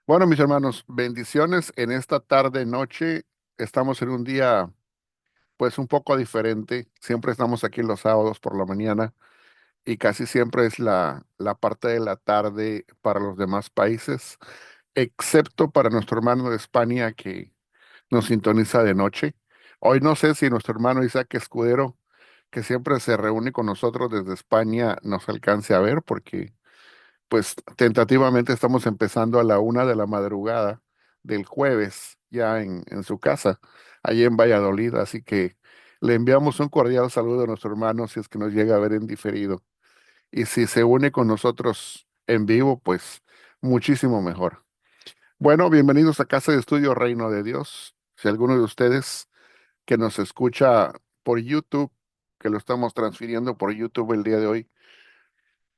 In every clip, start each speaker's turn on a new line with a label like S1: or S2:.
S1: Bueno, mis hermanos, bendiciones en esta tarde, noche. Estamos en un día, pues, un poco diferente. Siempre estamos aquí los sábados por la mañana y casi siempre es la parte de la tarde para los demás países, excepto para nuestro hermano de España que nos sintoniza de noche. Hoy no sé si nuestro hermano Isaac Escudero, que siempre se reúne con nosotros desde España, nos alcance a ver, porque pues tentativamente estamos empezando a la 1 de la madrugada del jueves, ya en su casa, allí en Valladolid. Así que le enviamos un cordial saludo a nuestro hermano si es que nos llega a ver en diferido. Y si se une con nosotros en vivo, pues muchísimo mejor. Bueno, bienvenidos a Casa de Estudio Reino de Dios. Si alguno de ustedes que nos escucha por YouTube, que lo estamos transfiriendo por YouTube el día de hoy,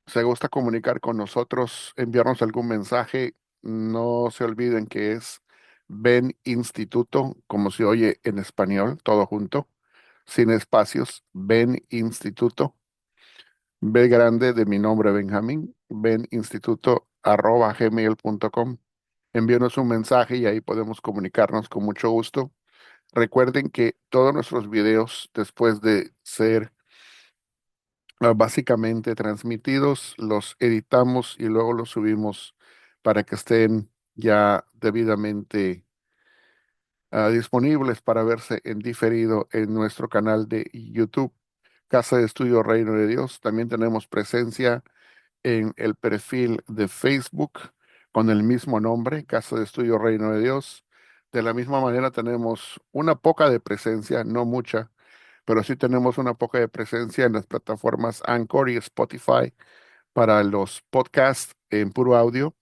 S1: se gusta comunicar con nosotros, enviarnos algún mensaje, no se olviden que es Ben Instituto, como se oye en español, todo junto, sin espacios, Ben Instituto, B grande de mi nombre Benjamín, Ben Instituto @gmail.com. Envíenos un mensaje y ahí podemos comunicarnos con mucho gusto. Recuerden que todos nuestros videos, después de ser básicamente transmitidos, los editamos y luego los subimos para que estén ya debidamente disponibles para verse en diferido en nuestro canal de YouTube, Casa de Estudio Reino de Dios. También tenemos presencia en el perfil de Facebook con el mismo nombre, Casa de Estudio Reino de Dios. De la misma manera tenemos una poca de presencia, no mucha, pero sí tenemos una poca de presencia en las plataformas Anchor y Spotify para los podcasts en puro audio.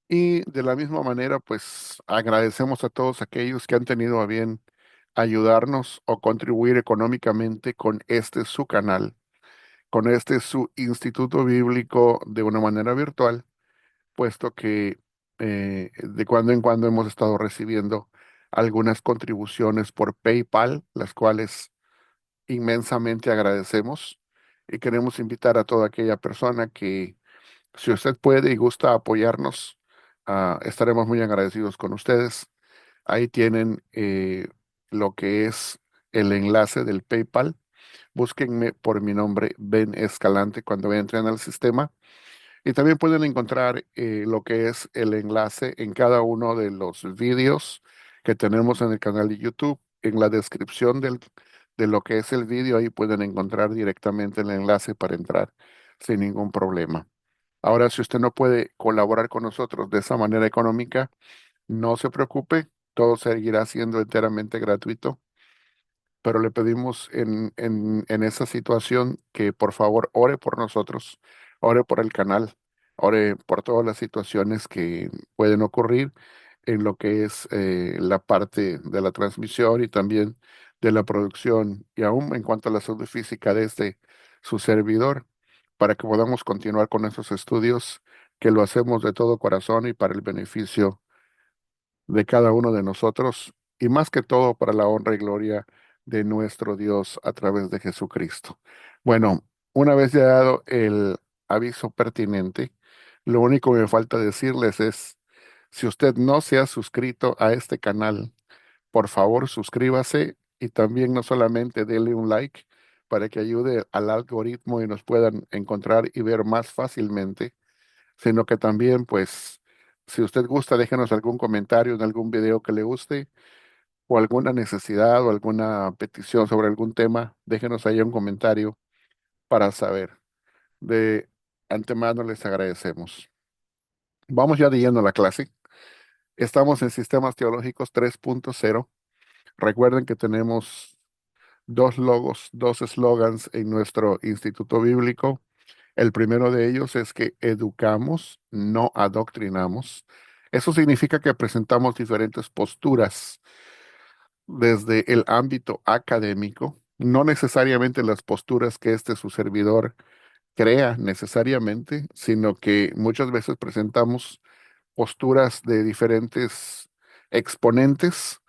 S1: Y de la misma manera, pues agradecemos a todos aquellos que han tenido a bien ayudarnos o contribuir económicamente con este su canal, con este su instituto bíblico de una manera virtual, puesto que de cuando en cuando hemos estado recibiendo algunas contribuciones por PayPal, las cuales inmensamente agradecemos, y queremos invitar a toda aquella persona que, si usted puede y gusta apoyarnos, estaremos muy agradecidos con ustedes. Ahí tienen lo que es el enlace del PayPal. Búsquenme por mi nombre, Ben Escalante, cuando entren al sistema. Y también pueden encontrar lo que es el enlace en cada uno de los vídeos que tenemos en el canal de YouTube. En la descripción de lo que es el vídeo, ahí pueden encontrar directamente el enlace para entrar sin ningún problema. Ahora, si usted no puede colaborar con nosotros de esa manera económica, no se preocupe, todo seguirá siendo enteramente gratuito, pero le pedimos en esa situación que por favor ore por nosotros, ore por el canal, ore por todas las situaciones que pueden ocurrir en lo que es la parte de la transmisión y también de la producción, y aún en cuanto a la salud física de su servidor, para que podamos continuar con esos estudios que lo hacemos de todo corazón y para el beneficio de cada uno de nosotros, y más que todo para la honra y gloria de nuestro Dios a través de Jesucristo. Bueno, una vez ya dado el aviso pertinente, lo único que me falta decirles es, si usted no se ha suscrito a este canal, por favor suscríbase, y también no solamente dele un like para que ayude al algoritmo y nos puedan encontrar y ver más fácilmente, sino que también, pues, si usted gusta, déjenos algún comentario en algún video que le guste, o alguna necesidad o alguna petición sobre algún tema, déjenos ahí un comentario para saber. De antemano les agradecemos. Vamos ya de lleno a la clase. Estamos en Sistemas Teológicos 3.0. Recuerden que tenemos dos logos, dos eslogans en nuestro instituto bíblico. El primero de ellos es que educamos, no adoctrinamos. Eso significa que presentamos diferentes posturas desde el ámbito académico, no necesariamente las posturas que su servidor crea necesariamente, sino que muchas veces presentamos posturas de diferentes exponentes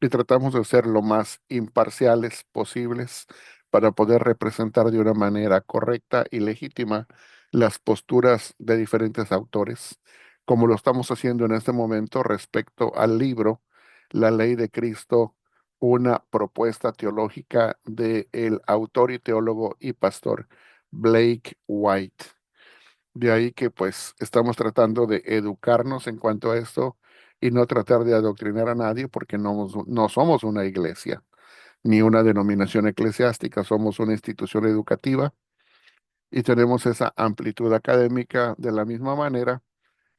S1: y tratamos de ser lo más imparciales posibles para poder representar de una manera correcta y legítima las posturas de diferentes autores. como lo estamos haciendo en este momento respecto al libro La Ley de Cristo, una propuesta teológica del autor y teólogo y pastor Blake White. De ahí que pues estamos tratando de educarnos en cuanto a esto y no tratar de adoctrinar a nadie porque no somos una iglesia ni una denominación eclesiástica, somos una institución educativa y tenemos esa amplitud académica. De la misma manera,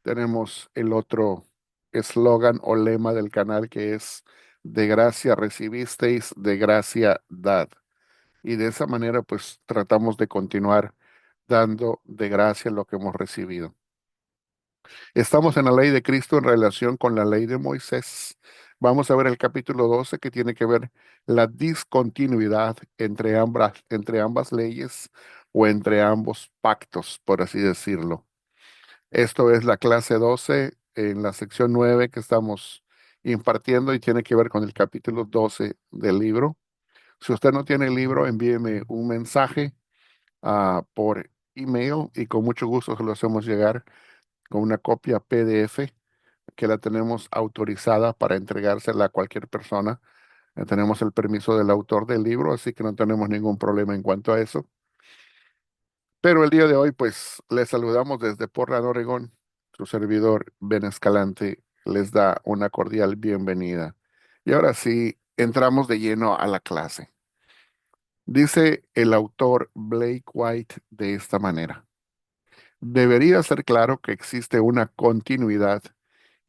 S1: tenemos el otro eslogan o lema del canal que es: de gracia recibisteis, de gracia dad. Y de esa manera pues tratamos de continuar dando de gracia lo que hemos recibido. Estamos en la ley de Cristo en relación con la ley de Moisés. Vamos a ver el capítulo 12 que tiene que ver la discontinuidad entre ambas leyes o entre ambos pactos, por así decirlo. Esto es la clase 12 en la sección 9 que estamos impartiendo y tiene que ver con el capítulo 12 del libro. Si usted no tiene el libro, envíeme un mensaje por email y con mucho gusto se lo hacemos llegar con una copia PDF que la tenemos autorizada para entregársela a cualquier persona. Tenemos el permiso del autor del libro, así que no tenemos ningún problema en cuanto a eso. Pero el día de hoy, pues, les saludamos desde Portland, Oregón. Su servidor, Ben Escalante, les da una cordial bienvenida. Y ahora sí, entramos de lleno a la clase. Dice el autor Blake White de esta manera: debería ser claro que existe una continuidad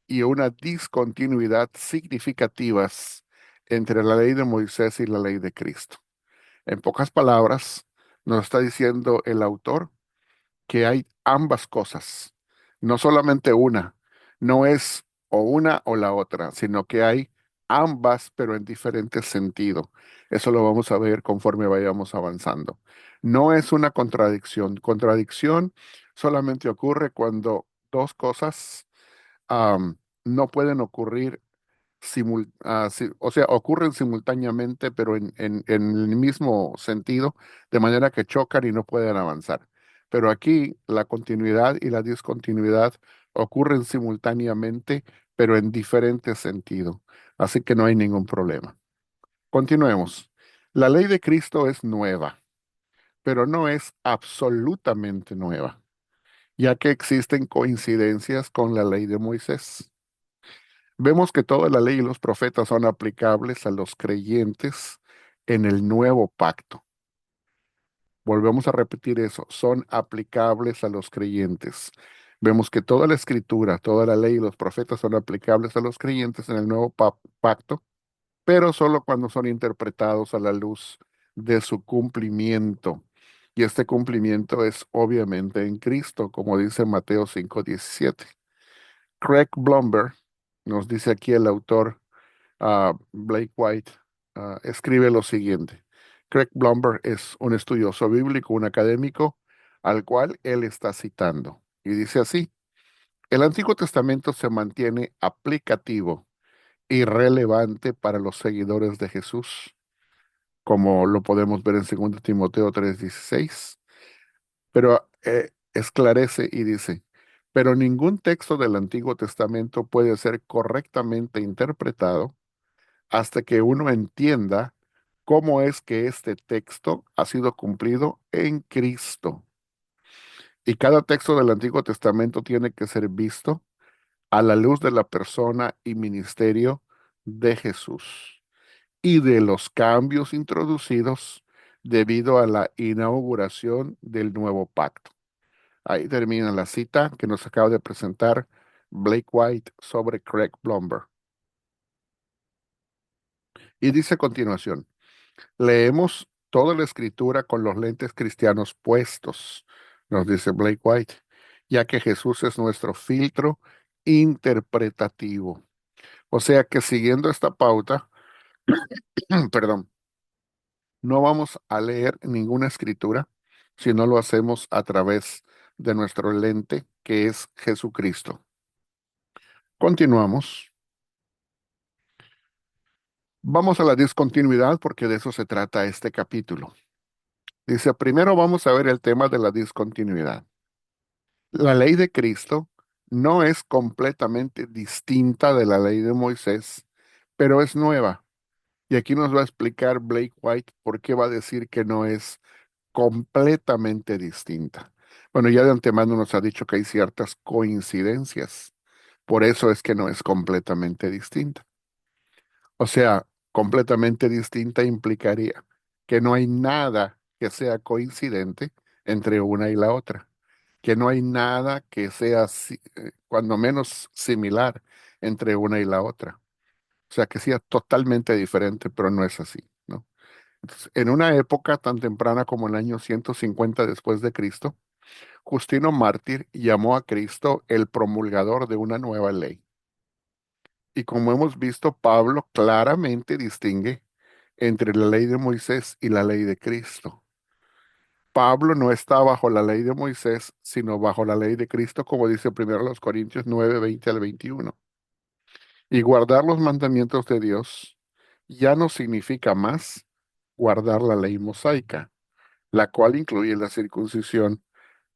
S1: y una discontinuidad significativas entre la ley de Moisés y la ley de Cristo. En pocas palabras, nos está diciendo el autor que hay ambas cosas, no solamente una, no es o una o la otra, sino que hay ambas, pero en diferentes sentidos. Eso lo vamos a ver conforme vayamos avanzando. No es una contradicción. Contradicción solamente ocurre cuando dos cosas no pueden ocurrir o sea, ocurren simultáneamente, pero en el mismo sentido, de manera que chocan y no pueden avanzar. Pero aquí la continuidad y la discontinuidad ocurren simultáneamente, pero en diferentes sentidos. Así que no hay ningún problema. Continuemos. La ley de Cristo es nueva, pero no es absolutamente nueva, ya que existen coincidencias con la ley de Moisés. Vemos que toda la ley y los profetas son aplicables a los creyentes en el nuevo pacto. Volvemos a repetir eso, son aplicables a los creyentes. Vemos que toda la escritura, toda la ley y los profetas son aplicables a los creyentes en el nuevo pacto, pero solo cuando son interpretados a la luz de su cumplimiento. Y este cumplimiento es obviamente en Cristo, como dice Mateo 5:17. Craig Blomberg, nos dice aquí el autor Blake White, escribe lo siguiente. Craig Blomberg es un estudioso bíblico, un académico, al cual él está citando. Y dice así: el Antiguo Testamento se mantiene aplicativo y relevante para los seguidores de Jesús, como lo podemos ver en 2 Timoteo 3:16, pero esclarece y dice: pero ningún texto del Antiguo Testamento puede ser correctamente interpretado hasta que uno entienda cómo es que este texto ha sido cumplido en Cristo. Y cada texto del Antiguo Testamento tiene que ser visto a la luz de la persona y ministerio de Jesús y de los cambios introducidos debido a la inauguración del nuevo pacto. Ahí termina la cita que nos acaba de presentar Blake White sobre Craig Blomberg. Y dice a continuación: leemos toda la escritura con los lentes cristianos puestos, nos dice Blake White, ya que Jesús es nuestro filtro interpretativo. O sea que siguiendo esta pauta, perdón, no vamos a leer ninguna escritura si no lo hacemos a través de nuestro lente, que es Jesucristo. Continuamos. Vamos a la discontinuidad porque de eso se trata este capítulo. Dice, primero vamos a ver el tema de la discontinuidad. La ley de Cristo no es completamente distinta de la ley de Moisés, pero es nueva. Y aquí nos va a explicar Blake White por qué va a decir que no es completamente distinta. Bueno, ya de antemano nos ha dicho que hay ciertas coincidencias. Por eso es que no es completamente distinta. O sea, completamente distinta implicaría que no hay nada que sea coincidente entre una y la otra, que no hay nada que sea, cuando menos similar entre una y la otra. O sea, que sea totalmente diferente, pero no es así, ¿no? Entonces, en una época tan temprana como el año 150 después de Cristo, Justino Mártir llamó a Cristo el promulgador de una nueva ley. Y como hemos visto, Pablo claramente distingue entre la ley de Moisés y la ley de Cristo. Pablo no está bajo la ley de Moisés, sino bajo la ley de Cristo, como dice primero los Corintios 9, 20 al 21. Y guardar los mandamientos de Dios ya no significa más guardar la ley mosaica, la cual incluye la circuncisión,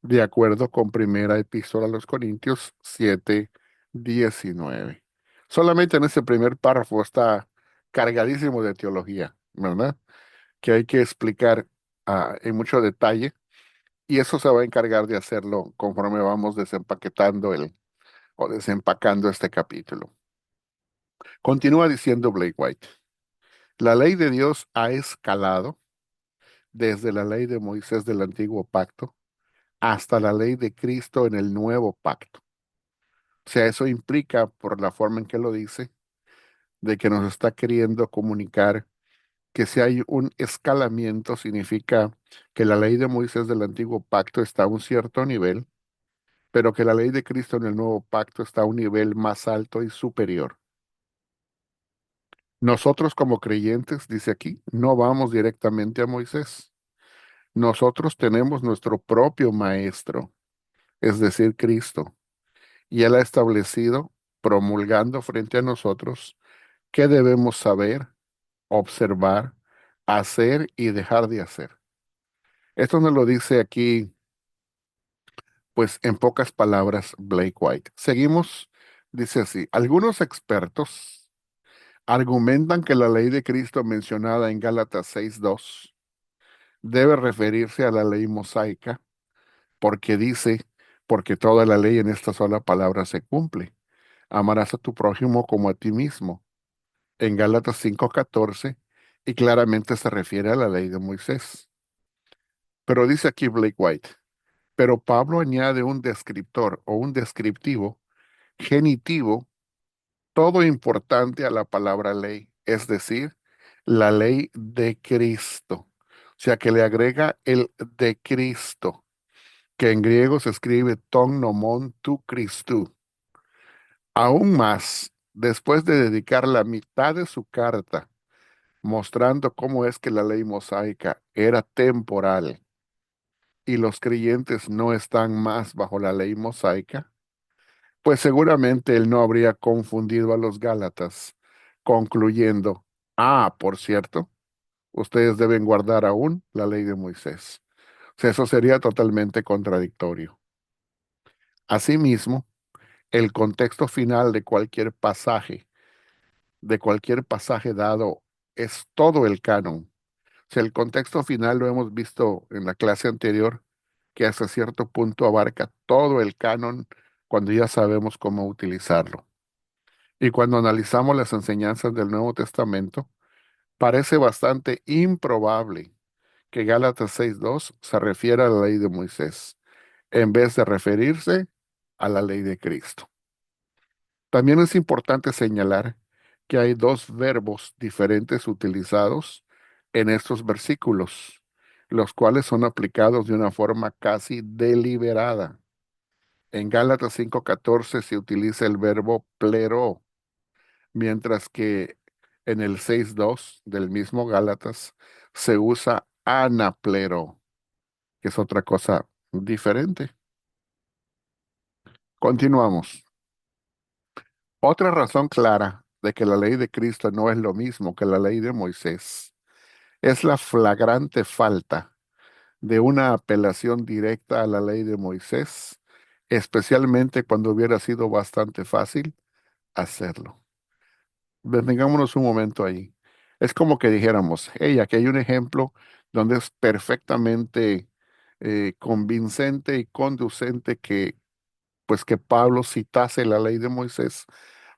S1: de acuerdo con primera epístola a los Corintios 7, 19. Solamente en ese primer párrafo está cargadísimo de teología, ¿verdad? Que hay que explicar en mucho detalle, y eso se va a encargar de hacerlo conforme vamos desempaquetando o desempacando este capítulo. Continúa diciendo Blake White, la ley de Dios ha escalado desde la ley de Moisés del antiguo pacto hasta la ley de Cristo en el nuevo pacto. O sea, eso implica, por la forma en que lo dice, de que nos está queriendo comunicar que si hay un escalamiento, significa que la ley de Moisés del antiguo pacto está a un cierto nivel, pero que la ley de Cristo en el nuevo pacto está a un nivel más alto y superior. Nosotros como creyentes, dice aquí, no vamos directamente a Moisés. Nosotros tenemos nuestro propio maestro, es decir, Cristo, y Él ha establecido, promulgando frente a nosotros, qué debemos saber, observar, hacer y dejar de hacer. Esto nos lo dice aquí, pues en pocas palabras, Blake White. Seguimos, dice así, algunos expertos argumentan que la ley de Cristo mencionada en Gálatas 6:2 debe referirse a la ley mosaica porque dice, porque toda la ley en esta sola palabra se cumple. Amarás a tu prójimo como a ti mismo. En Gálatas 5:14 y claramente se refiere a la ley de Moisés. Pero dice aquí Blake White, pero Pablo añade un descriptor o un descriptivo genitivo todo importante a la palabra ley, es decir, la ley de Cristo. O sea que le agrega el de Cristo, que en griego se escribe ton nomon tu Christou. Aún más, después de dedicar la mitad de su carta mostrando cómo es que la ley mosaica era temporal y los creyentes no están más bajo la ley mosaica, pues seguramente él no habría confundido a los Gálatas, concluyendo, por cierto, ustedes deben guardar aún la ley de Moisés. O sea, eso sería totalmente contradictorio. Asimismo, el contexto final de cualquier pasaje dado, es todo el canon. O sea, el contexto final lo hemos visto en la clase anterior, que hasta cierto punto abarca todo el canon cuando ya sabemos cómo utilizarlo. Y cuando analizamos las enseñanzas del Nuevo Testamento, parece bastante improbable que Gálatas 6:2 se refiera a la ley de Moisés, en vez de referirse a la ley de Cristo. También es importante señalar que hay dos verbos diferentes utilizados en estos versículos, los cuales son aplicados de una forma casi deliberada. En Gálatas 5:14 se utiliza el verbo plero, mientras que en el 6:2 del mismo Gálatas se usa anaplero, que es otra cosa diferente. Continuamos. Otra razón clara de que la ley de Cristo no es lo mismo que la ley de Moisés es la flagrante falta de una apelación directa a la ley de Moisés especialmente cuando hubiera sido bastante fácil hacerlo. Detengámonos un momento ahí. Es como que dijéramos, hey, aquí hay un ejemplo donde es perfectamente convincente y conducente que, pues, que Pablo citase la ley de Moisés,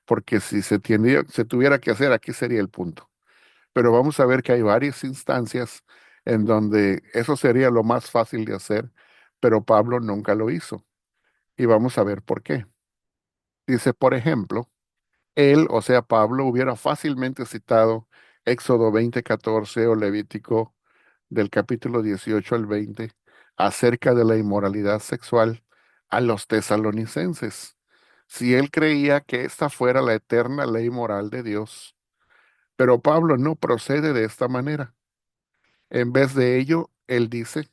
S1: porque si se tuviera que hacer, aquí sería el punto. Pero vamos a ver que hay varias instancias en donde eso sería lo más fácil de hacer, pero Pablo nunca lo hizo. Y vamos a ver por qué. Dice, por ejemplo, él, o sea, Pablo, hubiera fácilmente citado Éxodo 20:14 o Levítico del capítulo 18 al 20 acerca de la inmoralidad sexual a los tesalonicenses, si él creía que esta fuera la eterna ley moral de Dios. Pero Pablo no procede de esta manera. En vez de ello, él dice,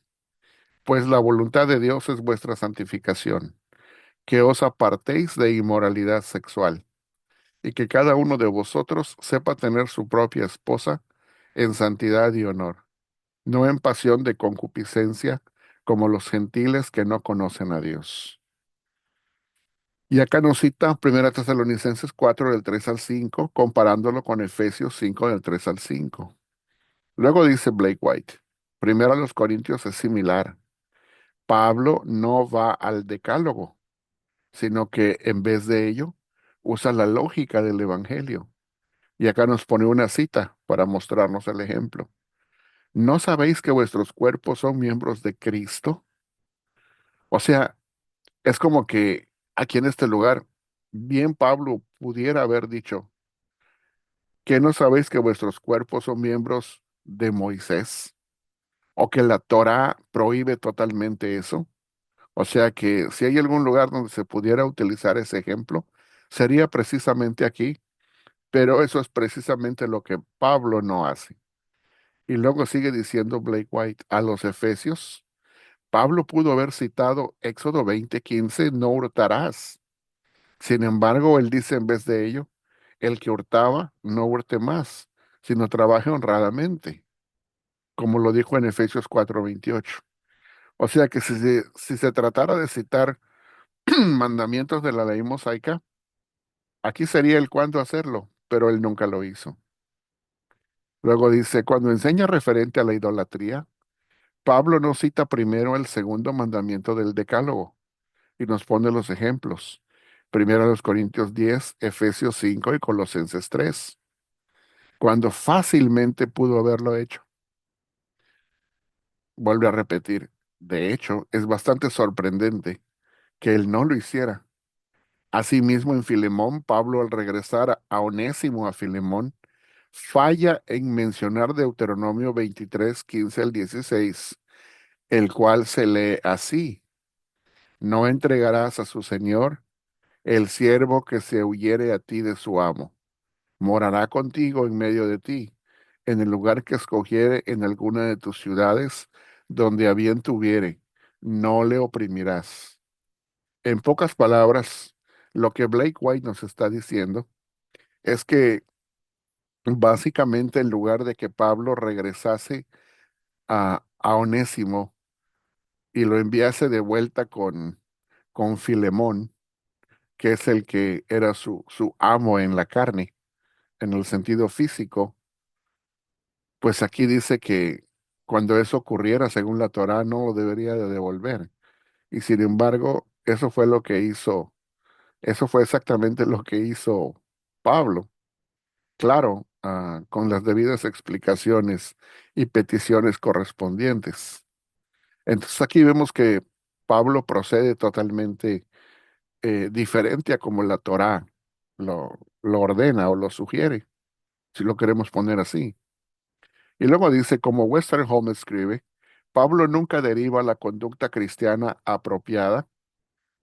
S1: pues la voluntad de Dios es vuestra santificación, que os apartéis de inmoralidad sexual y que cada uno de vosotros sepa tener su propia esposa en santidad y honor, no en pasión de concupiscencia, como los gentiles que no conocen a Dios. Y acá nos cita 1 Tesalonicenses 4 del 3 al 5, comparándolo con Efesios 5 del 3 al 5. Luego dice Blake White, 1 Corintios es similar. Pablo no va al decálogo, sino que en vez de ello usa la lógica del Evangelio. Y acá nos pone una cita para mostrarnos el ejemplo. ¿No sabéis que vuestros cuerpos son miembros de Cristo? O sea, es como que aquí en este lugar, bien Pablo pudiera haber dicho, ¿que no sabéis que vuestros cuerpos son miembros de Moisés? ¿O que la Torá prohíbe totalmente eso? O sea que si hay algún lugar donde se pudiera utilizar ese ejemplo, sería precisamente aquí, pero eso es precisamente lo que Pablo no hace. Y luego sigue diciendo Blake White a los Efesios, Pablo pudo haber citado Éxodo 20:15, no hurtarás. Sin embargo, él dice en vez de ello, el que hurtaba, no hurte más, sino trabaje honradamente, como lo dijo en Efesios 4:28. O sea que si se tratara de citar mandamientos de la ley mosaica, aquí sería el cuándo hacerlo, pero él nunca lo hizo. Luego dice, cuando enseña referente a la idolatría, Pablo no cita primero el segundo mandamiento del Decálogo y nos pone los ejemplos. Primero los Corintios 10, Efesios 5 y Colosenses 3, cuando fácilmente pudo haberlo hecho. Vuelve a repetir, de hecho, es bastante sorprendente que él no lo hiciera. Asimismo, en Filemón, Pablo al regresar a Onésimo a Filemón, falla en mencionar Deuteronomio 23:15 al 16, el cual se lee así: no entregarás a su señor el siervo que se huyere a ti de su amo. Morará contigo en medio de ti, en el lugar que escogiere en alguna de tus ciudades, donde a bien tuviere, no le oprimirás. En pocas palabras, lo que Blake White nos está diciendo es que básicamente en lugar de que Pablo regresase a Onésimo y lo enviase de vuelta con Filemón, que es el que era su amo en la carne, en el sentido físico, pues aquí dice que cuando eso ocurriera, según la Torá, no lo debería de devolver. Y sin embargo, eso fue lo que hizo, eso fue exactamente lo que hizo Pablo. Claro, con las debidas explicaciones y peticiones correspondientes. Entonces aquí vemos que Pablo procede totalmente diferente a como la Torá lo ordena o lo sugiere, si lo queremos poner así. Y luego dice, como Westerholm escribe, Pablo nunca deriva la conducta cristiana apropiada,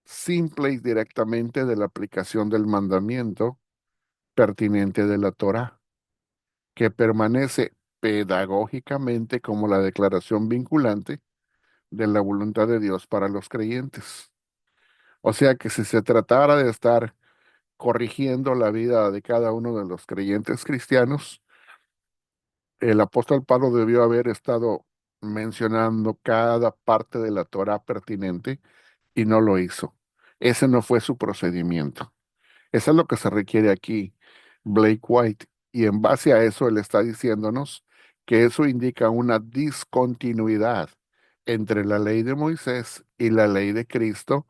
S1: simple y directamente de la aplicación del mandamiento pertinente de la Torá, que permanece pedagógicamente como la declaración vinculante de la voluntad de Dios para los creyentes. O sea que si se tratara de estar corrigiendo la vida de cada uno de los creyentes cristianos, el apóstol Pablo debió haber estado mencionando cada parte de la Torá pertinente y no lo hizo. Ese no fue su procedimiento. Eso es lo que se requiere aquí, Blake White. Y en base a eso, él está diciéndonos que eso indica una discontinuidad entre la ley de Moisés y la ley de Cristo,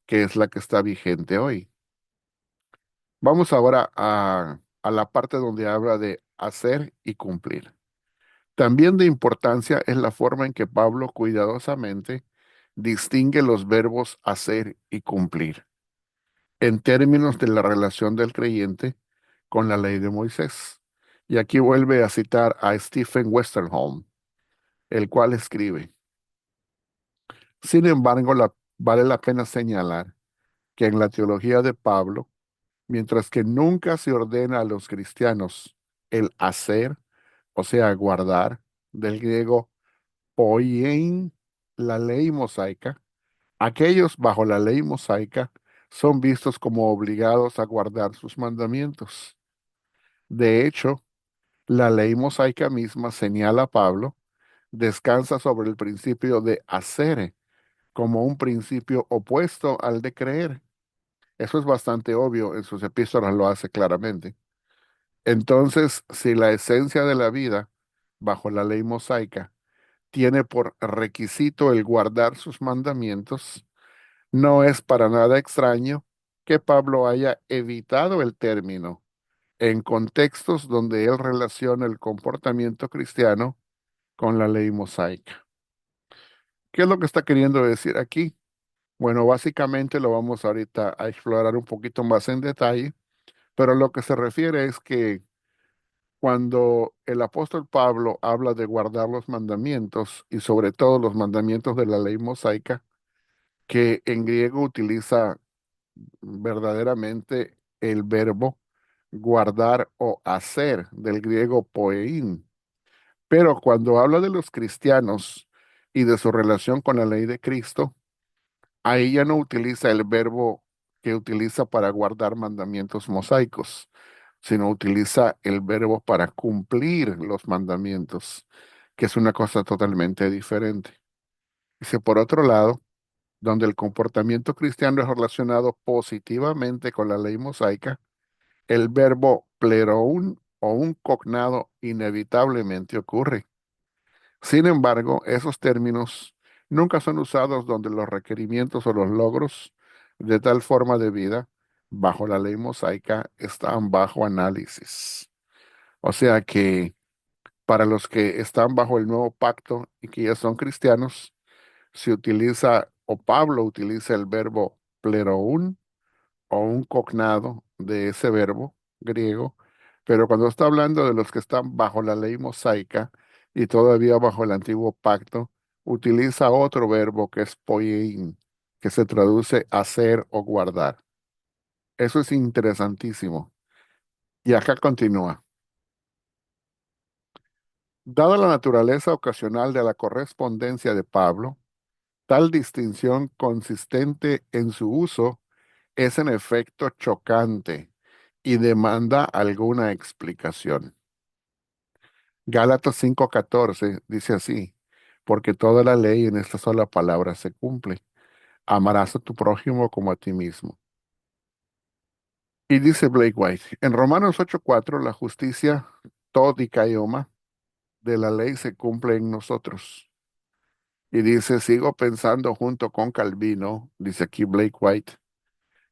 S1: que es la que está vigente hoy. Vamos ahora a la parte donde habla de hacer y cumplir. También de importancia es la forma en que Pablo cuidadosamente distingue los verbos hacer y cumplir en términos de la relación del creyente con la ley de Moisés. Y aquí vuelve a citar a Stephen Westerholm, el cual escribe, sin embargo, vale la pena señalar que en la teología de Pablo, mientras que nunca se ordena a los cristianos el hacer, o sea, guardar, del griego poiein, la ley mosaica, aquellos bajo la ley mosaica son vistos como obligados a guardar sus mandamientos. De hecho, la ley mosaica misma, señala Pablo, descansa sobre el principio de hacer como un principio opuesto al de creer. Eso es bastante obvio, en sus epístolas lo hace claramente. Entonces, si la esencia de la vida bajo la ley mosaica tiene por requisito el guardar sus mandamientos, no es para nada extraño que Pablo haya evitado el término en contextos donde él relaciona el comportamiento cristiano con la ley mosaica. ¿Qué es lo que está queriendo decir aquí? Bueno, básicamente lo vamos ahorita a explorar un poquito más en detalle, pero lo que se refiere es que cuando el apóstol Pablo habla de guardar los mandamientos y sobre todo los mandamientos de la ley mosaica, que en griego utiliza verdaderamente el verbo guardar o hacer del griego poein. Pero cuando habla de los cristianos y de su relación con la ley de Cristo, ahí ya no utiliza el verbo que utiliza para guardar mandamientos mosaicos, sino utiliza el verbo para cumplir los mandamientos, que es una cosa totalmente diferente. Dice, por otro lado, donde el comportamiento cristiano es relacionado positivamente con la ley mosaica, el verbo pleroun o un cognado inevitablemente ocurre. Sin embargo, esos términos nunca son usados donde los requerimientos o los logros de tal forma de vida bajo la ley mosaica están bajo análisis. O sea que para los que están bajo el nuevo pacto y que ya son cristianos, se utiliza, o Pablo utiliza el verbo pleroun o un cognado de ese verbo griego, pero cuando está hablando de los que están bajo la ley mosaica y todavía bajo el antiguo pacto, utiliza otro verbo que es poiein, que se traduce hacer o guardar. Eso es interesantísimo. Y acá continúa. Dada la naturaleza ocasional de la correspondencia de Pablo, tal distinción consistente en su uso es en efecto chocante y demanda alguna explicación. Gálatas 5:14 dice así, porque toda la ley en esta sola palabra se cumple. Amarás a tu prójimo como a ti mismo. Y dice Blake White, en Romanos 8:4 la justicia todicaioma de la ley se cumple en nosotros. Y dice, sigo pensando junto con Calvino, dice aquí Blake White,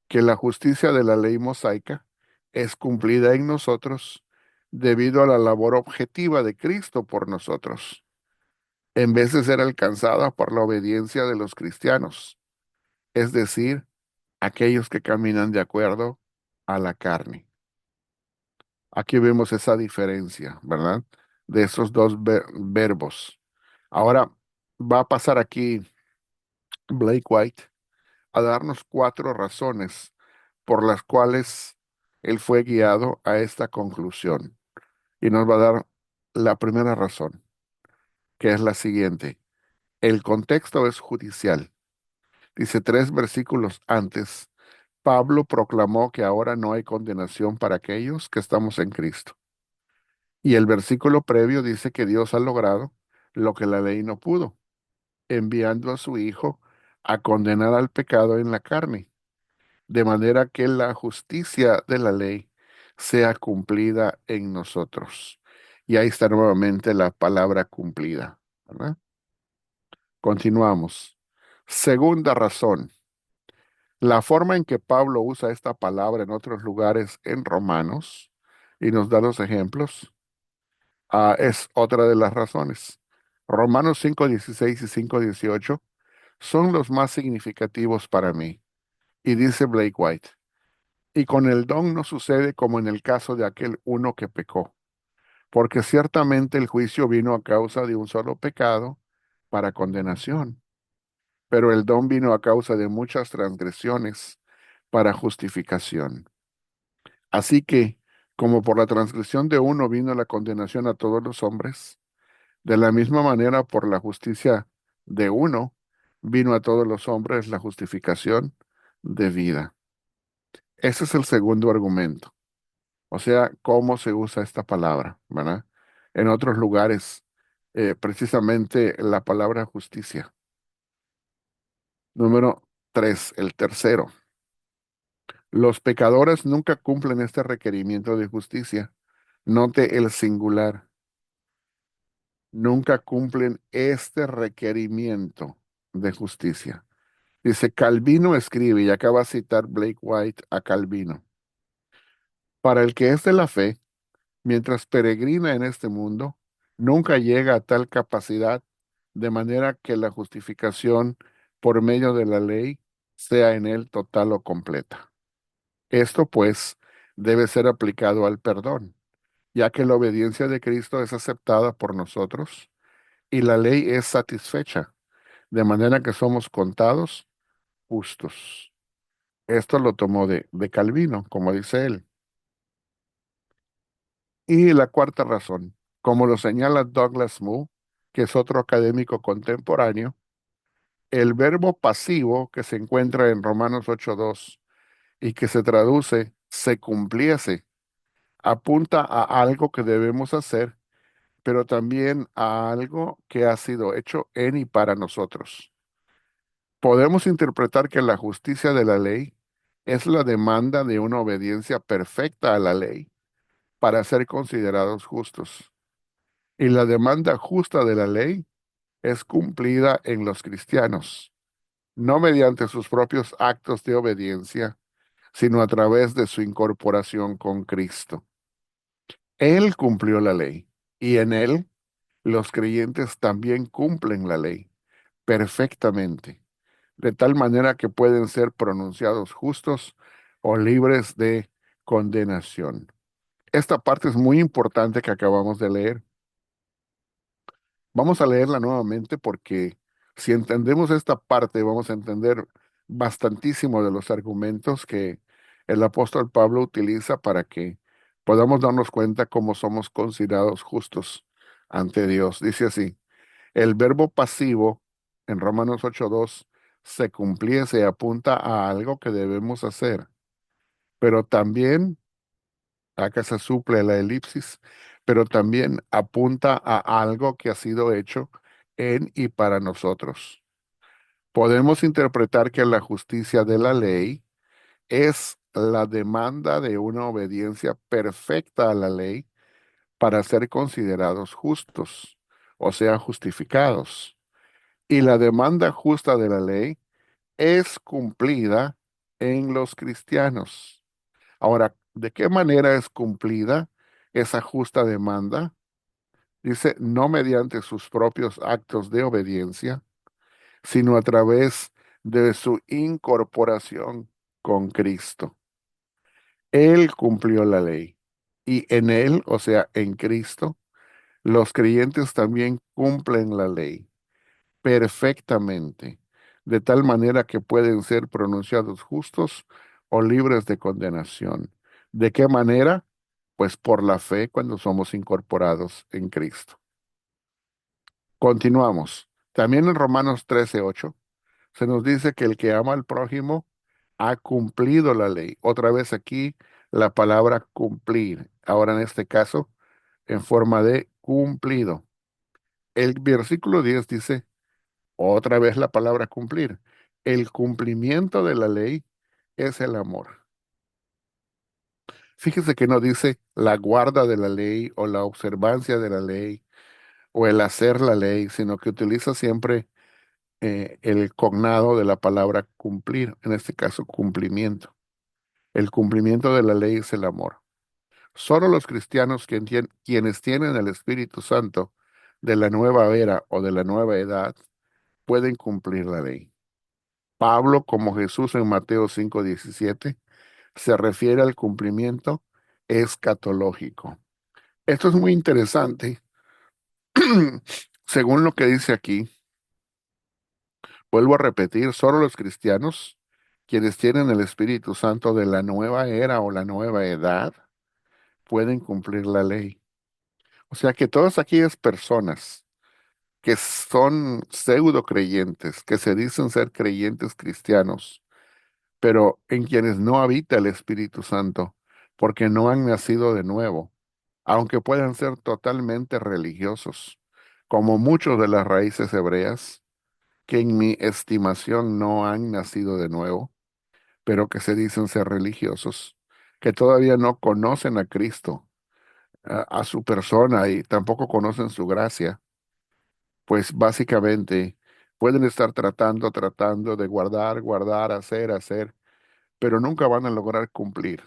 S1: que la justicia de la ley mosaica es cumplida en nosotros debido a la labor objetiva de Cristo por nosotros, en vez de ser alcanzada por la obediencia de los cristianos, es decir, aquellos que caminan de acuerdo a la carne. Aquí vemos esa diferencia, ¿verdad? De esos dos verbos. Ahora va a pasar aquí Blake White a darnos cuatro razones por las cuales él fue guiado a esta conclusión. Y nos va a dar la primera razón, que es la siguiente. El contexto es judicial. Dice 3 versículos antes, Pablo proclamó que ahora no hay condenación para aquellos que estamos en Cristo. Y el versículo previo dice que Dios ha logrado lo que la ley no pudo, enviando a su Hijo a condenar al pecado en la carne, de manera que la justicia de la ley sea cumplida en nosotros. Y ahí está nuevamente la palabra cumplida, ¿verdad? Continuamos. Segunda razón, la forma en que Pablo usa esta palabra en otros lugares en Romanos y nos da los ejemplos, es otra de las razones. Romanos 5:16 y 5:18 son los más significativos para mí. Y dice Blake White, y con el don no sucede como en el caso de aquel uno que pecó, porque ciertamente el juicio vino a causa de un solo pecado para condenación, pero el don vino a causa de muchas transgresiones para justificación. Así que, como por la transgresión de uno vino la condenación a todos los hombres, de la misma manera por la justicia de uno vino a todos los hombres la justificación de vida. Ese es el segundo argumento. O sea, cómo se usa esta palabra, ¿verdad? En otros lugares, precisamente la palabra justicia. Número tres, el tercero. Los pecadores nunca cumplen este requerimiento de justicia. Note el singular. Nunca cumplen este requerimiento de justicia. Dice, Calvino escribe, y acaba de citar Blake White a Calvino. Para el que es de la fe, mientras peregrina en este mundo, nunca llega a tal capacidad de manera que la justificación por medio de la ley sea en él total o completa. Esto, pues, debe ser aplicado al perdón, ya que la obediencia de Cristo es aceptada por nosotros y la ley es satisfecha, de manera que somos contados justos. Esto lo tomó de Calvino, como dice él. Y la cuarta razón, como lo señala Douglas Moo, que es otro académico contemporáneo, el verbo pasivo que se encuentra en Romanos 8:2 y que se traduce se cumpliese, apunta a algo que debemos hacer, pero también a algo que ha sido hecho en y para nosotros. Podemos interpretar que la justicia de la ley es la demanda de una obediencia perfecta a la ley para ser considerados justos. Y la demanda justa de la ley es cumplida en los cristianos, no mediante sus propios actos de obediencia, sino a través de su incorporación con Cristo. Él cumplió la ley y en él los creyentes también cumplen la ley perfectamente, de tal manera que pueden ser pronunciados justos o libres de condenación. Esta parte es muy importante que acabamos de leer. Vamos a leerla nuevamente porque si entendemos esta parte, vamos a entender bastantísimo de los argumentos que el apóstol Pablo utiliza para que podamos darnos cuenta cómo somos considerados justos ante Dios. Dice así, el verbo pasivo en Romanos 8:2 se cumpliese apunta a algo que debemos hacer, pero también acá se suple la elipsis, pero también apunta a algo que ha sido hecho en y para nosotros. Podemos interpretar que la justicia de la ley es la demanda de una obediencia perfecta a la ley para ser considerados justos, o sea, justificados. Y la demanda justa de la ley es cumplida en los cristianos. Ahora, ¿de qué manera es cumplida esa justa demanda? Dice, no mediante sus propios actos de obediencia, sino a través de su incorporación con Cristo. Él cumplió la ley y en Él, o sea, en Cristo, los creyentes también cumplen la ley perfectamente, de tal manera que pueden ser pronunciados justos o libres de condenación. ¿De qué manera? Pues por la fe cuando somos incorporados en Cristo. Continuamos. También en Romanos 13:8 se nos dice que el que ama al prójimo ha cumplido la ley. Otra vez aquí la palabra cumplir. Ahora en este caso en forma de cumplido. El versículo 10 dice, otra vez la palabra cumplir. El cumplimiento de la ley es el amor. Fíjese que no dice la guarda de la ley o la observancia de la ley o el hacer la ley, sino que utiliza siempre el cognado de la palabra cumplir, en este caso cumplimiento. El cumplimiento de la ley es el amor. Solo los cristianos quienes tienen el Espíritu Santo de la nueva era o de la nueva edad pueden cumplir la ley. Pablo, como Jesús en Mateo 5:17, se refiere al cumplimiento escatológico. Esto es muy interesante. Según lo que dice aquí, vuelvo a repetir, solo los cristianos, quienes tienen el Espíritu Santo de la nueva era o la nueva edad, pueden cumplir la ley. O sea que todas aquellas personas que son pseudo creyentes, que se dicen ser creyentes cristianos, pero en quienes no habita el Espíritu Santo, porque no han nacido de nuevo, aunque puedan ser totalmente religiosos, como muchos de las raíces hebreas, que en mi estimación no han nacido de nuevo, pero que se dicen ser religiosos, que todavía no conocen a Cristo, a su persona y tampoco conocen su gracia, pues básicamente pueden estar tratando de guardar, hacer, pero nunca van a lograr cumplir.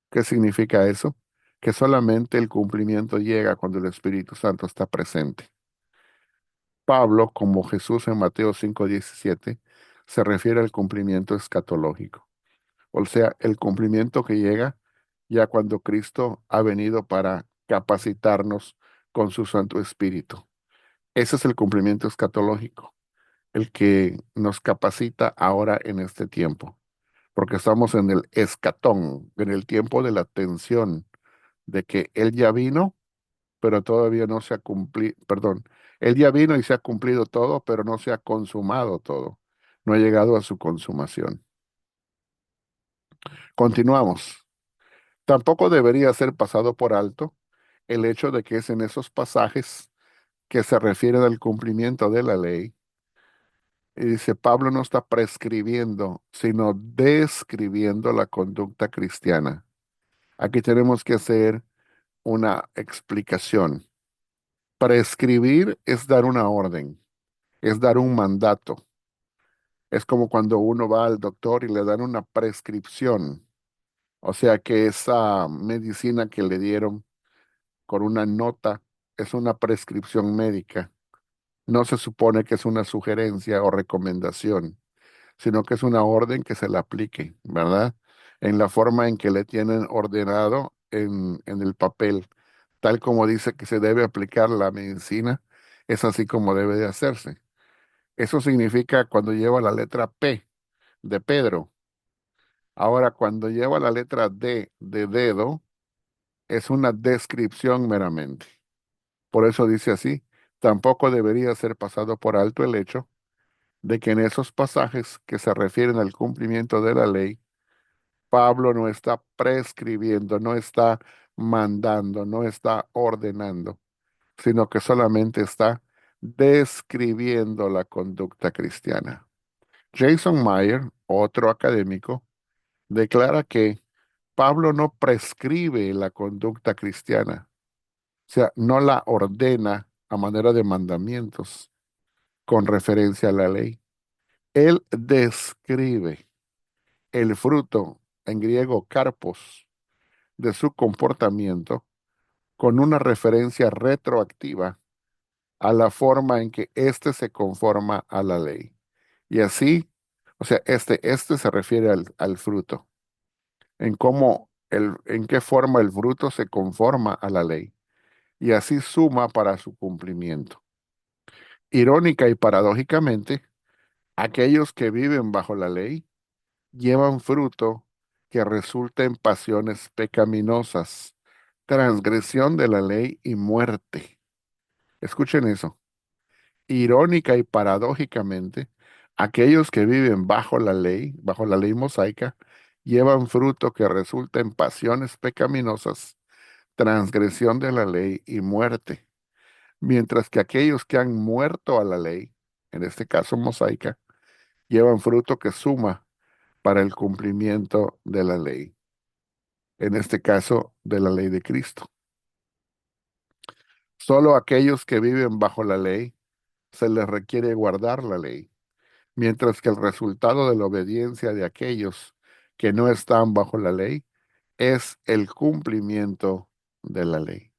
S1: ¿Qué significa eso? Que solamente el cumplimiento llega cuando el Espíritu Santo está presente. Pablo, como Jesús en Mateo 5:17, se refiere al cumplimiento escatológico, o sea, el cumplimiento que llega ya cuando Cristo ha venido para capacitarnos con su Santo Espíritu. Ese es el cumplimiento escatológico, el que nos capacita ahora en este tiempo, porque estamos en el escatón, en el tiempo de la tensión, de que Él ya vino, pero todavía no se ha cumplido, perdón, Él ya vino y se ha cumplido todo, pero no se ha consumado todo, no ha llegado a su consumación. Continuamos. Tampoco debería ser pasado por alto el hecho de que es en esos pasajes que se refieren al cumplimiento de la ley. Y dice, Pablo no está prescribiendo, sino describiendo la conducta cristiana. Aquí tenemos que hacer una explicación. Prescribir es dar una orden, es dar un mandato. Es como cuando uno va al doctor y le dan una prescripción. O sea que esa medicina que le dieron con una nota es una prescripción médica. No se supone que es una sugerencia o recomendación, sino que es una orden que se le aplique, ¿verdad? En la forma en que le tienen ordenado en el papel, tal como dice que se debe aplicar la medicina, es así como debe de hacerse. Eso significa cuando lleva la letra P de Pedro. Ahora, cuando lleva la letra D de dedo, es una descripción meramente. Por eso dice así, tampoco debería ser pasado por alto el hecho de que en esos pasajes que se refieren al cumplimiento de la ley, Pablo no está prescribiendo, no está mandando, no está ordenando, sino que solamente está describiendo la conducta cristiana. Jason Meyer, otro académico, declara que Pablo no prescribe la conducta cristiana, o sea, no la ordena a manera de mandamientos con referencia a la ley. Él describe el fruto, en griego karpos, de su comportamiento con una referencia retroactiva a la forma en que éste se conforma a la ley. Y así, o sea, este se refiere al fruto, en cómo en qué forma el fruto se conforma a la ley. Y así suma para su cumplimiento. Irónica y paradójicamente, aquellos que viven bajo la ley llevan fruto que resulta en pasiones pecaminosas, transgresión de la ley y muerte. Escuchen eso. Irónica y paradójicamente, aquellos que viven bajo la ley mosaica, llevan fruto que resulta en pasiones pecaminosas, transgresión de la ley y muerte, mientras que aquellos que han muerto a la ley, en este caso mosaica, llevan fruto que suma para el cumplimiento de la ley, en este caso de la ley de Cristo. Solo a aquellos que viven bajo la ley se les requiere guardar la ley, mientras que el resultado de la obediencia de aquellos que no están bajo la ley es el cumplimiento de la ley.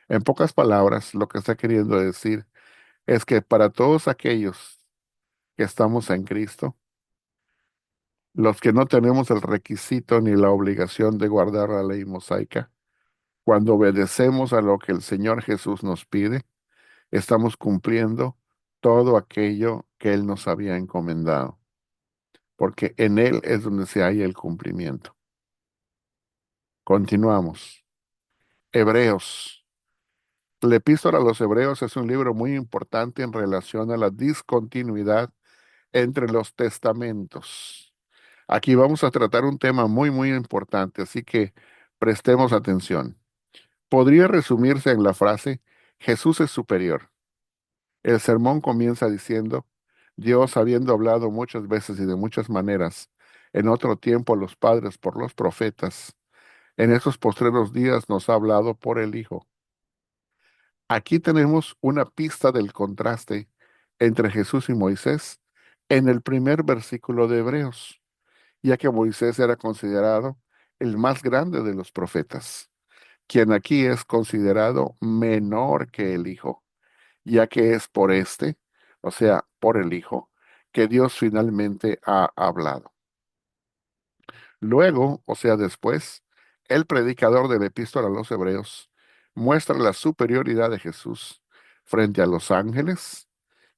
S1: En pocas palabras, lo que está queriendo decir es que para todos aquellos que estamos en Cristo, los que no tenemos el requisito ni la obligación de guardar la ley mosaica, cuando obedecemos a lo que el Señor Jesús nos pide, estamos cumpliendo todo aquello que Él nos había encomendado, porque en Él es donde se halla el cumplimiento. Continuamos. Hebreos. La Epístola a los Hebreos es un libro muy importante en relación a la discontinuidad entre los testamentos. Aquí vamos a tratar un tema muy, muy importante, así que prestemos atención. Podría resumirse en la frase, Jesús es superior. El sermón comienza diciendo, Dios, habiendo hablado muchas veces y de muchas maneras, en otro tiempo a los padres por los profetas, en esos postreros días nos ha hablado por el Hijo. Aquí tenemos una pista del contraste entre Jesús y Moisés en el primer versículo de Hebreos, ya que Moisés era considerado el más grande de los profetas, quien aquí es considerado menor que el Hijo, ya que es por este, o sea, por el Hijo, que Dios finalmente ha hablado. Luego, o sea, después, el predicador de la epístola a los Hebreos muestra la superioridad de Jesús frente a los ángeles,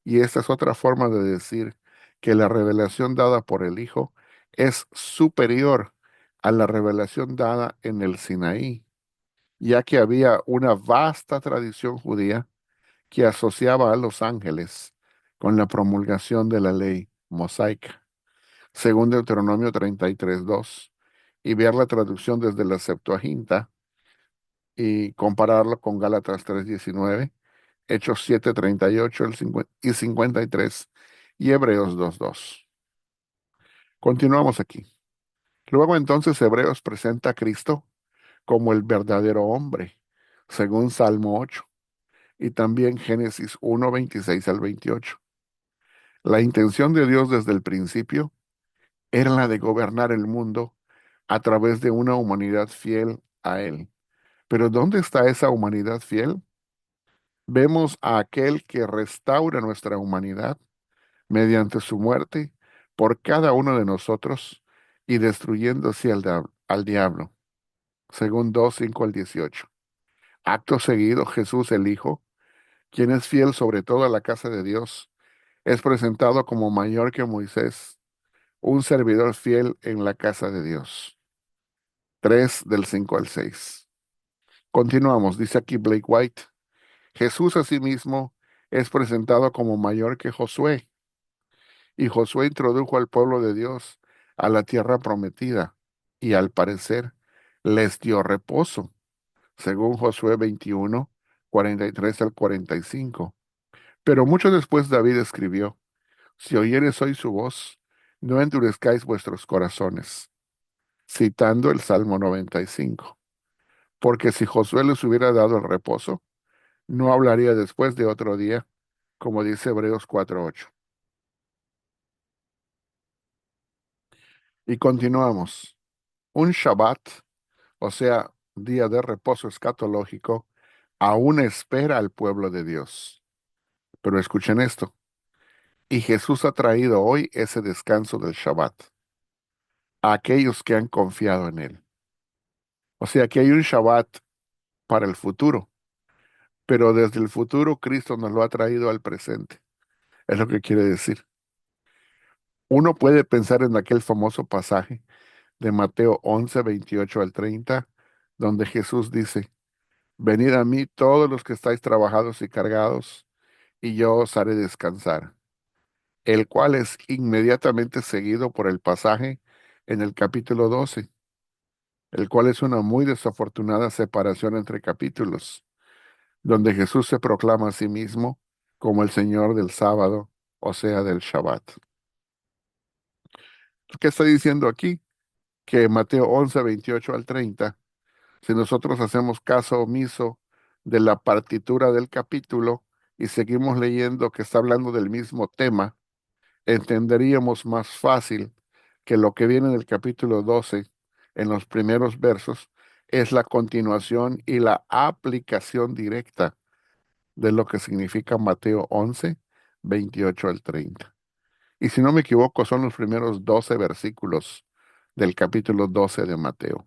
S1: y esta es otra forma de decir que la revelación dada por el Hijo es superior a la revelación dada en el Sinaí, ya que había una vasta tradición judía que asociaba a los ángeles con la promulgación de la ley mosaica, según Deuteronomio 33:2, y ver la traducción desde la Septuaginta y compararlo con Gálatas 3:19, Hechos 7:38 y 53 y Hebreos 2:2. Continuamos aquí. Luego entonces Hebreos presenta a Cristo como el verdadero hombre, según Salmo 8, y también Génesis 1:26 al 28. La intención de Dios desde el principio era la de gobernar el mundo a través de una humanidad fiel a Él. Pero ¿dónde está esa humanidad fiel? Vemos a aquel que restaura nuestra humanidad mediante su muerte por cada uno de nosotros y destruyendo así al diablo, según 2:5 al 18. Acto seguido, Jesús el Hijo, quien es fiel sobre toda la casa de Dios, es presentado como mayor que Moisés, un servidor fiel en la casa de Dios. 3 del 5 al 6. Continuamos, dice aquí Blake White. Jesús asimismo es presentado como mayor que Josué, y Josué introdujo al pueblo de Dios a la tierra prometida, y al parecer les dio reposo, según Josué 21, 43 al 45. Pero mucho después David escribió, si oyeres hoy su voz, no endurezcáis vuestros corazones, citando el Salmo 95. Porque si Josué les hubiera dado el reposo, no hablaría después de otro día, como dice Hebreos 4:8. Y continuamos. Un Shabbat, o sea, día de reposo escatológico, aún espera al pueblo de Dios. Pero escuchen esto. Y Jesús ha traído hoy ese descanso del Shabbat a aquellos que han confiado en Él. O sea que hay un Shabbat para el futuro, pero desde el futuro Cristo nos lo ha traído al presente. Es lo que quiere decir. Uno puede pensar en aquel famoso pasaje de Mateo 11:28 al 30, donde Jesús dice, venid a mí todos los que estáis trabajados y cargados, y yo os haré descansar, el cual es inmediatamente seguido por el pasaje en el capítulo 12, el cual es una muy desafortunada separación entre capítulos, donde Jesús se proclama a sí mismo como el Señor del sábado, o sea, del Shabbat. ¿Qué está diciendo aquí? Que Mateo 11 28 al 30, si nosotros hacemos caso omiso de la partitura del capítulo y seguimos leyendo que está hablando del mismo tema, entenderíamos más fácil que lo que viene en el capítulo 12, en los primeros versos, es la continuación y la aplicación directa de lo que significa Mateo 11 28 al 30. Y si no me equivoco, son los primeros 12 versículos del capítulo 12 de Mateo.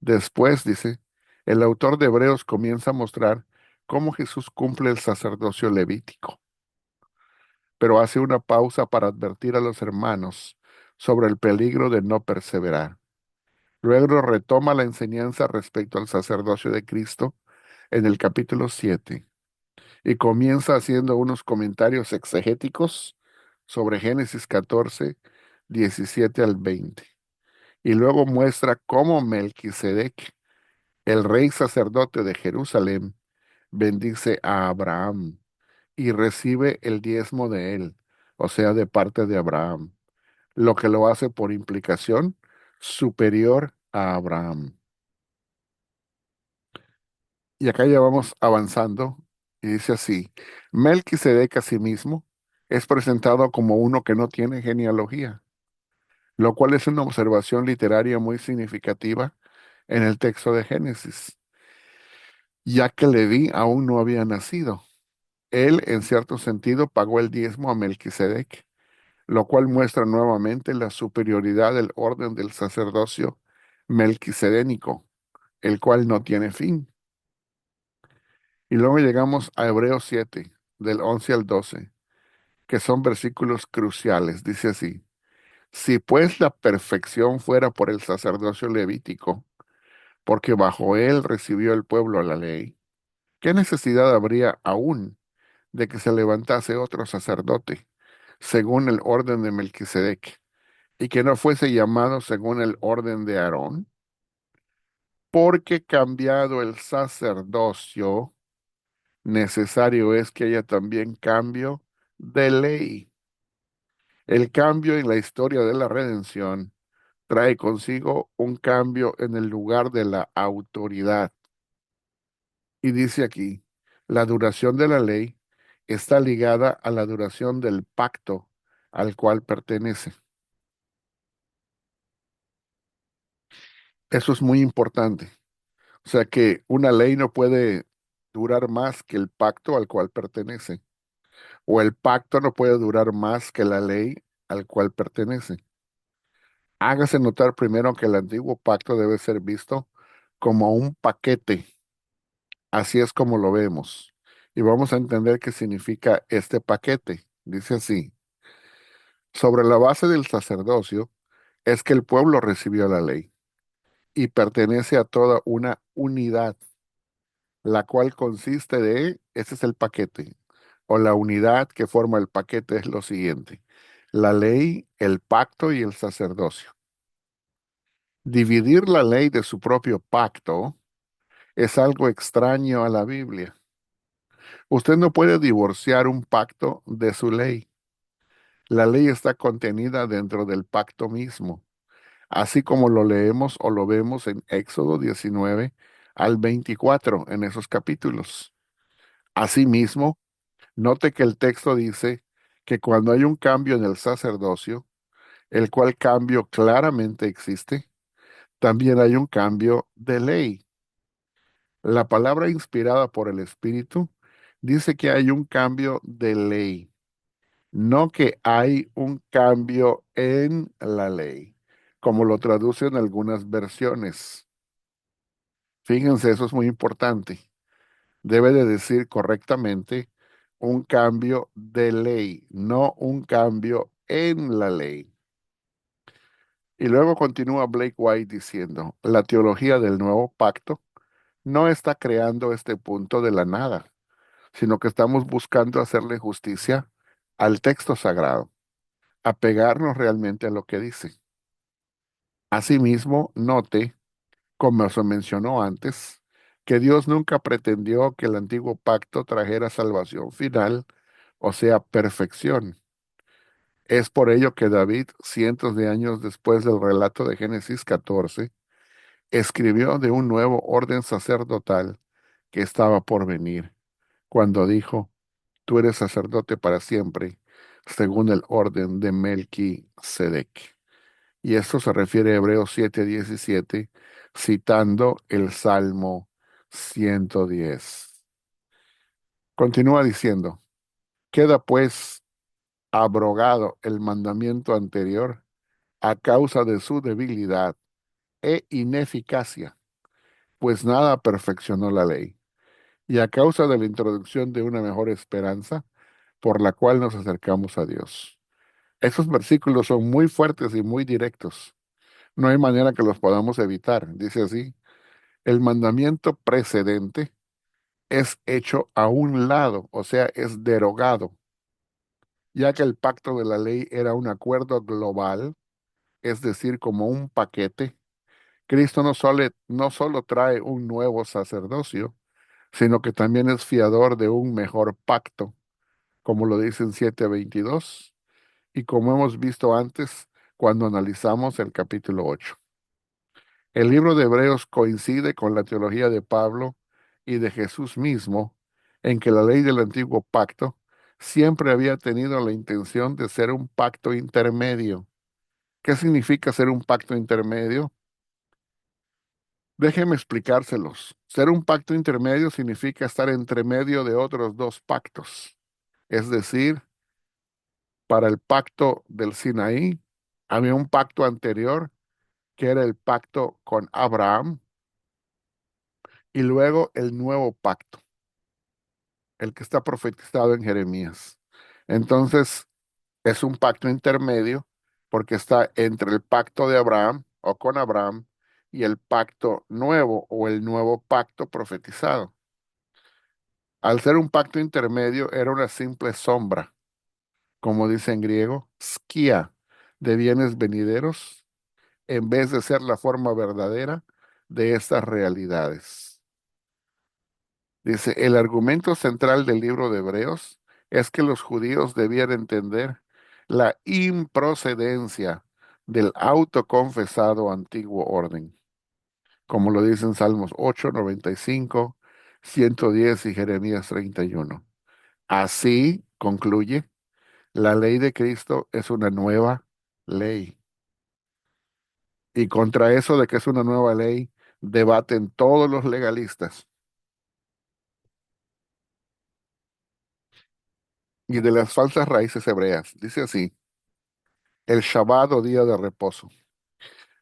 S1: Después, dice, el autor de Hebreos comienza a mostrar cómo Jesús cumple el sacerdocio levítico, pero hace una pausa para advertir a los hermanos sobre el peligro de no perseverar. Luego retoma la enseñanza respecto al sacerdocio de Cristo en el capítulo 7 y comienza haciendo unos comentarios exegéticos sobre Génesis 14, 17 al 20. Y luego muestra cómo Melquisedec, el rey sacerdote de Jerusalén, bendice a Abraham y recibe el diezmo de él, o sea, de parte de Abraham, lo que lo hace por implicación superior a Abraham. Y acá ya vamos avanzando y dice así, Melquisedec asimismo es presentado como uno que no tiene genealogía, lo cual es una observación literaria muy significativa en el texto de Génesis, ya que Leví aún no había nacido. Él, en cierto sentido, pagó el diezmo a Melquisedec, lo cual muestra nuevamente la superioridad del orden del sacerdocio melquisedénico, el cual no tiene fin. Y luego llegamos a Hebreos 7, del 11 al 12, que son versículos cruciales. Dice así, si pues la perfección fuera por el sacerdocio levítico, porque bajo él recibió el pueblo la ley, ¿qué necesidad habría aún de que se levantase otro sacerdote, según el orden de Melquisedec, y que no fuese llamado según el orden de Aarón? Porque cambiado el sacerdocio, necesario es que haya también cambio de ley. El cambio en la historia de la redención trae consigo un cambio en el lugar de la autoridad. Y dice aquí, la duración de la ley está ligada a la duración del pacto al cual pertenece. Eso es muy importante. O sea que una ley no puede durar más que el pacto al cual pertenece, o el pacto no puede durar más que la ley al cual pertenece. Hágase notar primero que el antiguo pacto debe ser visto como un paquete. Así es como lo vemos. Y vamos a entender qué significa este paquete. Dice así, sobre la base del sacerdocio es que el pueblo recibió la ley y pertenece a toda una unidad, la cual consiste de, ese es el paquete, o la unidad que forma el paquete es lo siguiente, la ley, el pacto y el sacerdocio. Dividir la ley de su propio pacto es algo extraño a la Biblia. Usted no puede divorciar un pacto de su ley. La ley está contenida dentro del pacto mismo, así como lo leemos o lo vemos en Éxodo 19 al 24 en esos capítulos. Asimismo, note que el texto dice que cuando hay un cambio en el sacerdocio, el cual cambio claramente existe, también hay un cambio de ley. La palabra inspirada por el Espíritu dice que hay un cambio de ley, no que hay un cambio en la ley, como lo traducen algunas versiones. Fíjense, eso es muy importante. Debe de decir correctamente un cambio de ley, no un cambio en la ley. Y luego continúa Blake White diciendo, la teología del nuevo pacto no está creando este punto de la nada, sino que estamos buscando hacerle justicia al texto sagrado, apegarnos realmente a lo que dice. Asimismo, note, como se mencionó antes, que Dios nunca pretendió que el antiguo pacto trajera salvación final, o sea, perfección. Es por ello que David, cientos de años después del relato de Génesis 14, escribió de un nuevo orden sacerdotal que estaba por venir, cuando dijo, tú eres sacerdote para siempre, según el orden de Melquisedec. Y esto se refiere a Hebreos 7:17, citando el Salmo 110. Continúa diciendo, queda pues abrogado el mandamiento anterior a causa de su debilidad e ineficacia, pues nada perfeccionó la ley, y a causa de la introducción de una mejor esperanza, por la cual nos acercamos a Dios. Esos versículos son muy fuertes y muy directos. No hay manera que los podamos evitar. Dice así, el mandamiento precedente es hecho a un lado, o sea, es derogado, ya que el pacto de la ley era un acuerdo global, es decir, como un paquete. Cristo no solo trae un nuevo sacerdocio, sino que también es fiador de un mejor pacto, como lo dice en 7:22, y como hemos visto antes cuando analizamos el capítulo 8. El libro de Hebreos coincide con la teología de Pablo y de Jesús mismo en que la ley del antiguo pacto siempre había tenido la intención de ser un pacto intermedio. ¿Qué significa ser un pacto intermedio? Déjeme explicárselos. Ser un pacto intermedio significa estar entre medio de otros dos pactos. Es decir, para el pacto del Sinaí había un pacto anterior que era el pacto con Abraham y luego el nuevo pacto, el que está profetizado en Jeremías. Entonces, es un pacto intermedio porque está entre el pacto de Abraham o con Abraham y el pacto nuevo o el nuevo pacto profetizado. Al ser un pacto intermedio, era una simple sombra, como dice en griego, skia, de bienes venideros, en vez de ser la forma verdadera de estas realidades. Dice, el argumento central del libro de Hebreos es que los judíos debían entender la improcedencia del autoconfesado antiguo orden, como lo dicen Salmos 8, 95, 110 y Jeremías 31. Así concluye, la ley de Cristo es una nueva ley. Y contra eso de que es una nueva ley, debaten todos los legalistas. Y de las falsas raíces hebreas, dice así, el Shabbat o día de reposo.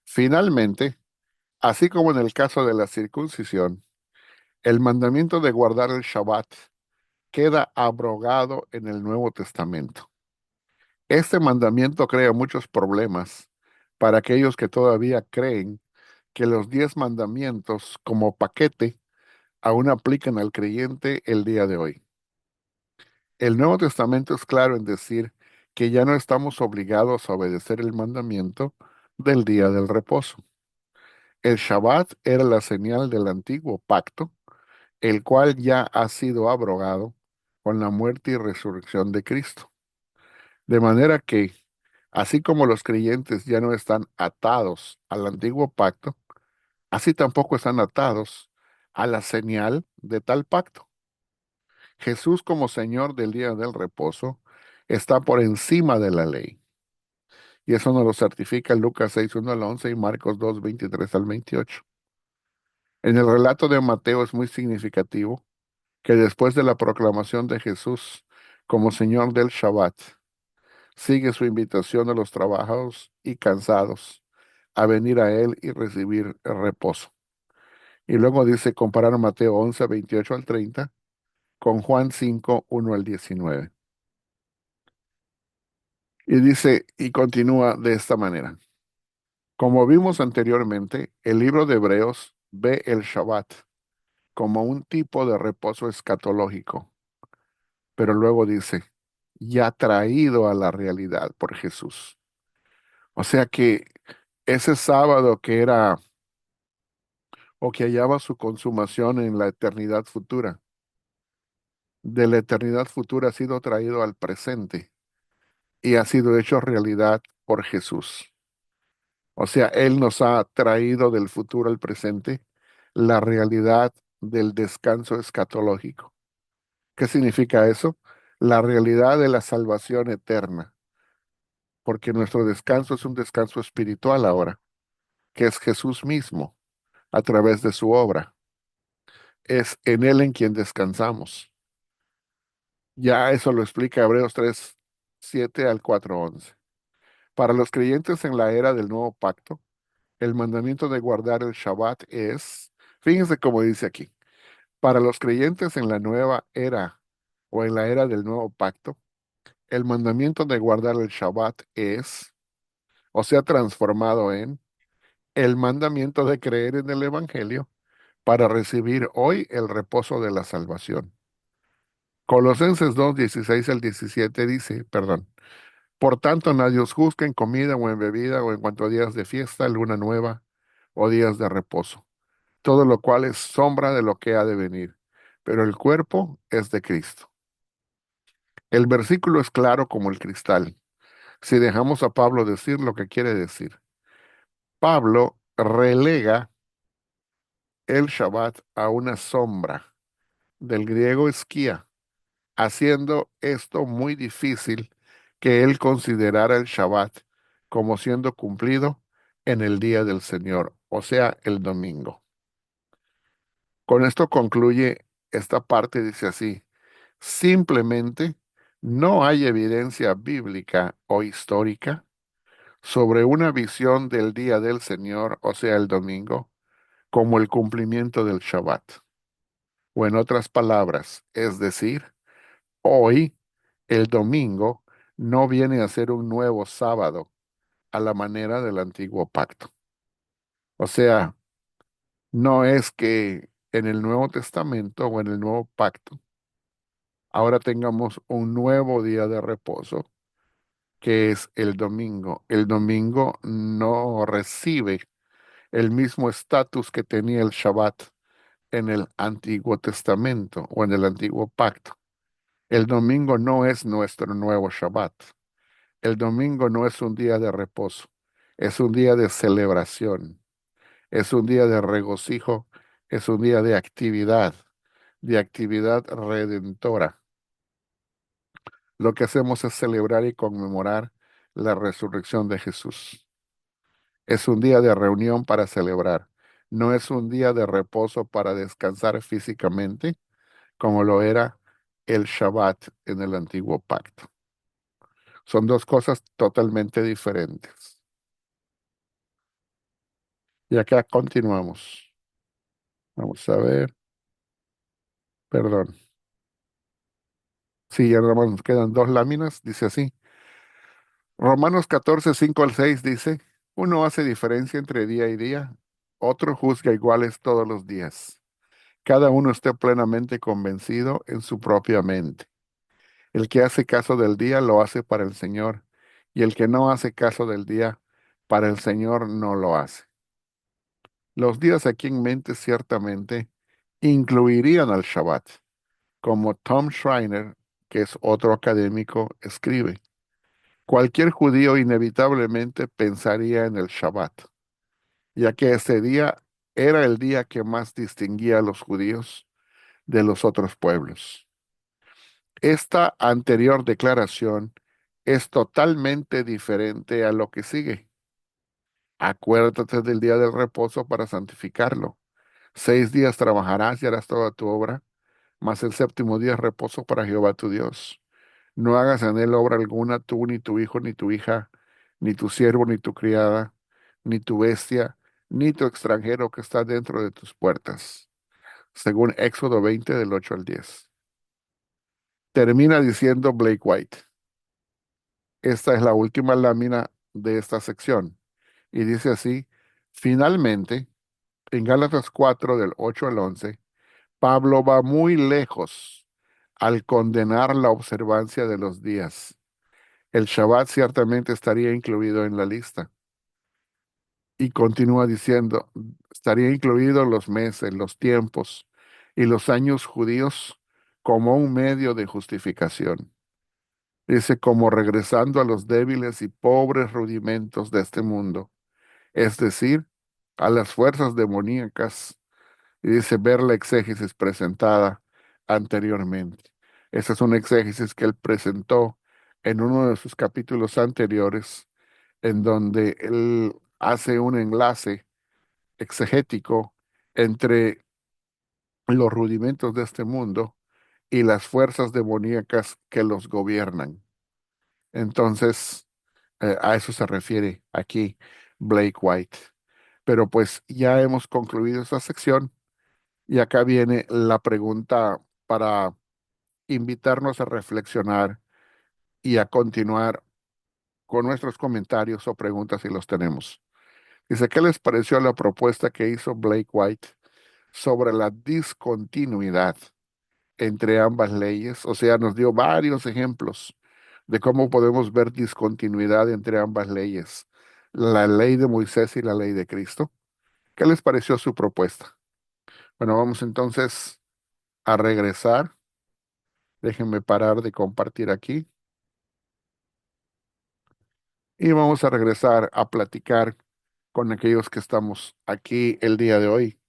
S1: Finalmente, así como en el caso de la circuncisión, el mandamiento de guardar el Shabbat queda abrogado en el Nuevo Testamento. Este mandamiento crea muchos problemas para aquellos que todavía creen que los 10 mandamientos como paquete aún aplican al creyente el día de hoy. El Nuevo Testamento es claro en decir que ya no estamos obligados a obedecer el mandamiento del día del reposo. El Shabbat era la señal del antiguo pacto, el cual ya ha sido abrogado con la muerte y resurrección de Cristo. De manera que, así como los creyentes ya no están atados al antiguo pacto, así tampoco están atados a la señal de tal pacto. Jesús como Señor del día del reposo está por encima de la ley. Y eso nos lo certifica Lucas 6:1 al 11 y Marcos 2:23 al 28. En el relato de Mateo es muy significativo que después de la proclamación de Jesús como Señor del Shabbat, sigue su invitación a los trabajados y cansados a venir a Él y recibir el reposo. Y luego dice comparar Mateo 11:28 al 30 con Juan 5:1 al 19. Y dice, y continúa de esta manera. Como vimos anteriormente, el libro de Hebreos ve el Shabbat como un tipo de reposo escatológico, pero luego dice, ya traído a la realidad por Jesús. O sea que ese sábado que era o que hallaba su consumación en la eternidad futura, de la eternidad futura ha sido traído al presente y ha sido hecho realidad por Jesús. O sea, Él nos ha traído del futuro al presente la realidad del descanso escatológico. ¿Qué significa eso? La realidad de la salvación eterna, porque nuestro descanso es un descanso espiritual ahora, que es Jesús mismo a través de su obra. Es en Él en quien descansamos. Ya eso lo explica Hebreos 3 7 al 4 11. Para los creyentes en la era del nuevo pacto, el mandamiento de guardar el Shabbat es, fíjense cómo dice aquí, para los creyentes en la nueva era o en la era del nuevo pacto, el mandamiento de guardar el Shabbat es, o sea, transformado en, el mandamiento de creer en el Evangelio para recibir hoy el reposo de la salvación. Colosenses 2 16 al 17 dice, perdón, por tanto nadie os juzgue en comida o en bebida o en cuanto a días de fiesta, luna nueva o días de reposo, todo lo cual es sombra de lo que ha de venir, pero el cuerpo es de Cristo. El versículo es claro como el cristal, si dejamos a Pablo decir lo que quiere decir. Pablo relega el Shabbat a una sombra, del griego esquía, haciendo esto muy difícil que él considerara el Shabbat como siendo cumplido en el día del Señor, o sea, el domingo. Con esto concluye esta parte, dice así, simplemente no hay evidencia bíblica o histórica sobre una visión del día del Señor, o sea, el domingo, como el cumplimiento del Shabbat. O en otras palabras, es decir, hoy, el domingo, no viene a ser un nuevo sábado a la manera del antiguo pacto. O sea, no es que en el Nuevo Testamento o en el Nuevo Pacto ahora tengamos un nuevo día de reposo, que es el domingo. El domingo no recibe el mismo estatus que tenía el Shabbat en el Antiguo Testamento o en el Antiguo Pacto. El domingo no es nuestro nuevo Shabbat. El domingo no es un día de reposo, es un día de celebración, es un día de regocijo, es un día de actividad redentora. Lo que hacemos es celebrar y conmemorar la resurrección de Jesús. Es un día de reunión para celebrar. No es un día de reposo para descansar físicamente, como lo era el Shabbat en el antiguo pacto. Son dos cosas totalmente diferentes. Y acá continuamos. Vamos a ver, perdón. Sí, ya nada más nos quedan dos láminas. Dice así. Romanos 14 5 al 6 dice, uno hace diferencia entre día y día, otro juzga iguales todos los días. Cada uno esté plenamente convencido en su propia mente. El que hace caso del día lo hace para el Señor, y el que no hace caso del día, para el Señor no lo hace. Los días aquí en mente ciertamente incluirían al Shabbat, como Tom Schreiner, que es otro académico, escribe. Cualquier judío inevitablemente pensaría en el Shabbat, ya que ese día era el día que más distinguía a los judíos de los otros pueblos. Esta anterior declaración es totalmente diferente a lo que sigue. Acuérdate del día del reposo para santificarlo. 6 días trabajarás y harás toda tu obra, mas el séptimo día es reposo para Jehová tu Dios. No hagas en él obra alguna tú, ni tu hijo, ni tu hija, ni tu siervo, ni tu criada, ni tu bestia, ni tu extranjero que está dentro de tus puertas. Según Éxodo 20 del 8 al 10. Termina diciendo Blake White. Esta es la última lámina de esta sección. Y dice así, finalmente, en Gálatas 4 del 8 al 11, Pablo va muy lejos al condenar la observancia de los días. El Shabbat ciertamente estaría incluido en la lista. Y continúa diciendo, estaría incluido los meses, los tiempos y los años judíos como un medio de justificación. Dice, como regresando a los débiles y pobres rudimentos de este mundo, es decir, a las fuerzas demoníacas. Y dice, ver la exégesis presentada anteriormente. Esa es una exégesis que él presentó en uno de sus capítulos anteriores, en donde él hace un enlace exegético entre los rudimentos de este mundo y las fuerzas demoníacas que los gobiernan. Entonces, a eso se refiere aquí Blake White. Pero pues ya hemos concluido esta sección y acá viene la pregunta para invitarnos a reflexionar y a continuar con nuestros comentarios o preguntas si los tenemos. Dice, ¿qué les pareció la propuesta que hizo Blake White sobre la discontinuidad entre ambas leyes? O sea, nos dio varios ejemplos de cómo podemos ver discontinuidad entre ambas leyes, la ley de Moisés y la ley de Cristo. ¿Qué les pareció su propuesta? Bueno, vamos entonces a regresar. Déjenme parar de compartir aquí y vamos a regresar a platicar con aquellos que estamos aquí el día de hoy.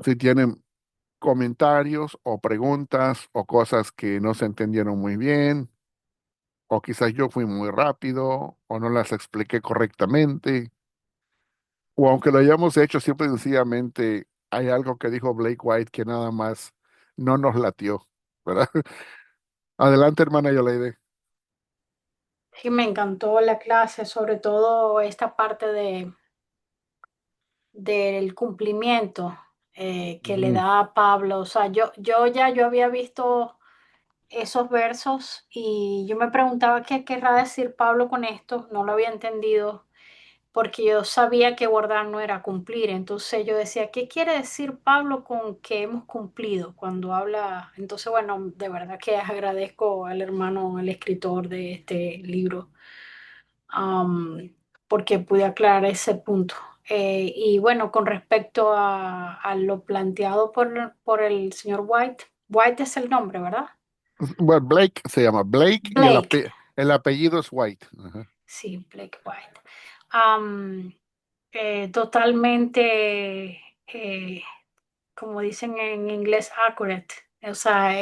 S1: Si tienen comentarios o preguntas o cosas que no se entendieron muy bien, o quizás yo fui muy rápido o no las expliqué correctamente, o aunque lo hayamos hecho simple y sencillamente hay algo que dijo Blake White que nada más no nos latió, ¿verdad? Adelante, hermana Yoleide.
S2: Sí, me encantó la clase, sobre todo esta parte del cumplimiento que le
S1: Ujú,
S2: da a Pablo. O sea, yo había visto esos versos y yo me preguntaba qué querrá decir Pablo con esto, no lo había entendido porque yo sabía que guardar no era cumplir. Entonces yo decía, ¿qué quiere decir Pablo con que hemos cumplido cuando habla? Entonces, bueno, de verdad que agradezco al hermano, el escritor de este libro, am, porque pude aclarar ese punto. Y bueno, con respecto a lo planteado por el señor White, White es el nombre, ¿verdad?
S1: Bueno, Blake se llama Blake y
S2: Blake,
S1: el apellido es White. Ajá.
S2: sí, Blake White. Am, Totalmente, como dicen en inglés, accurate. O sea,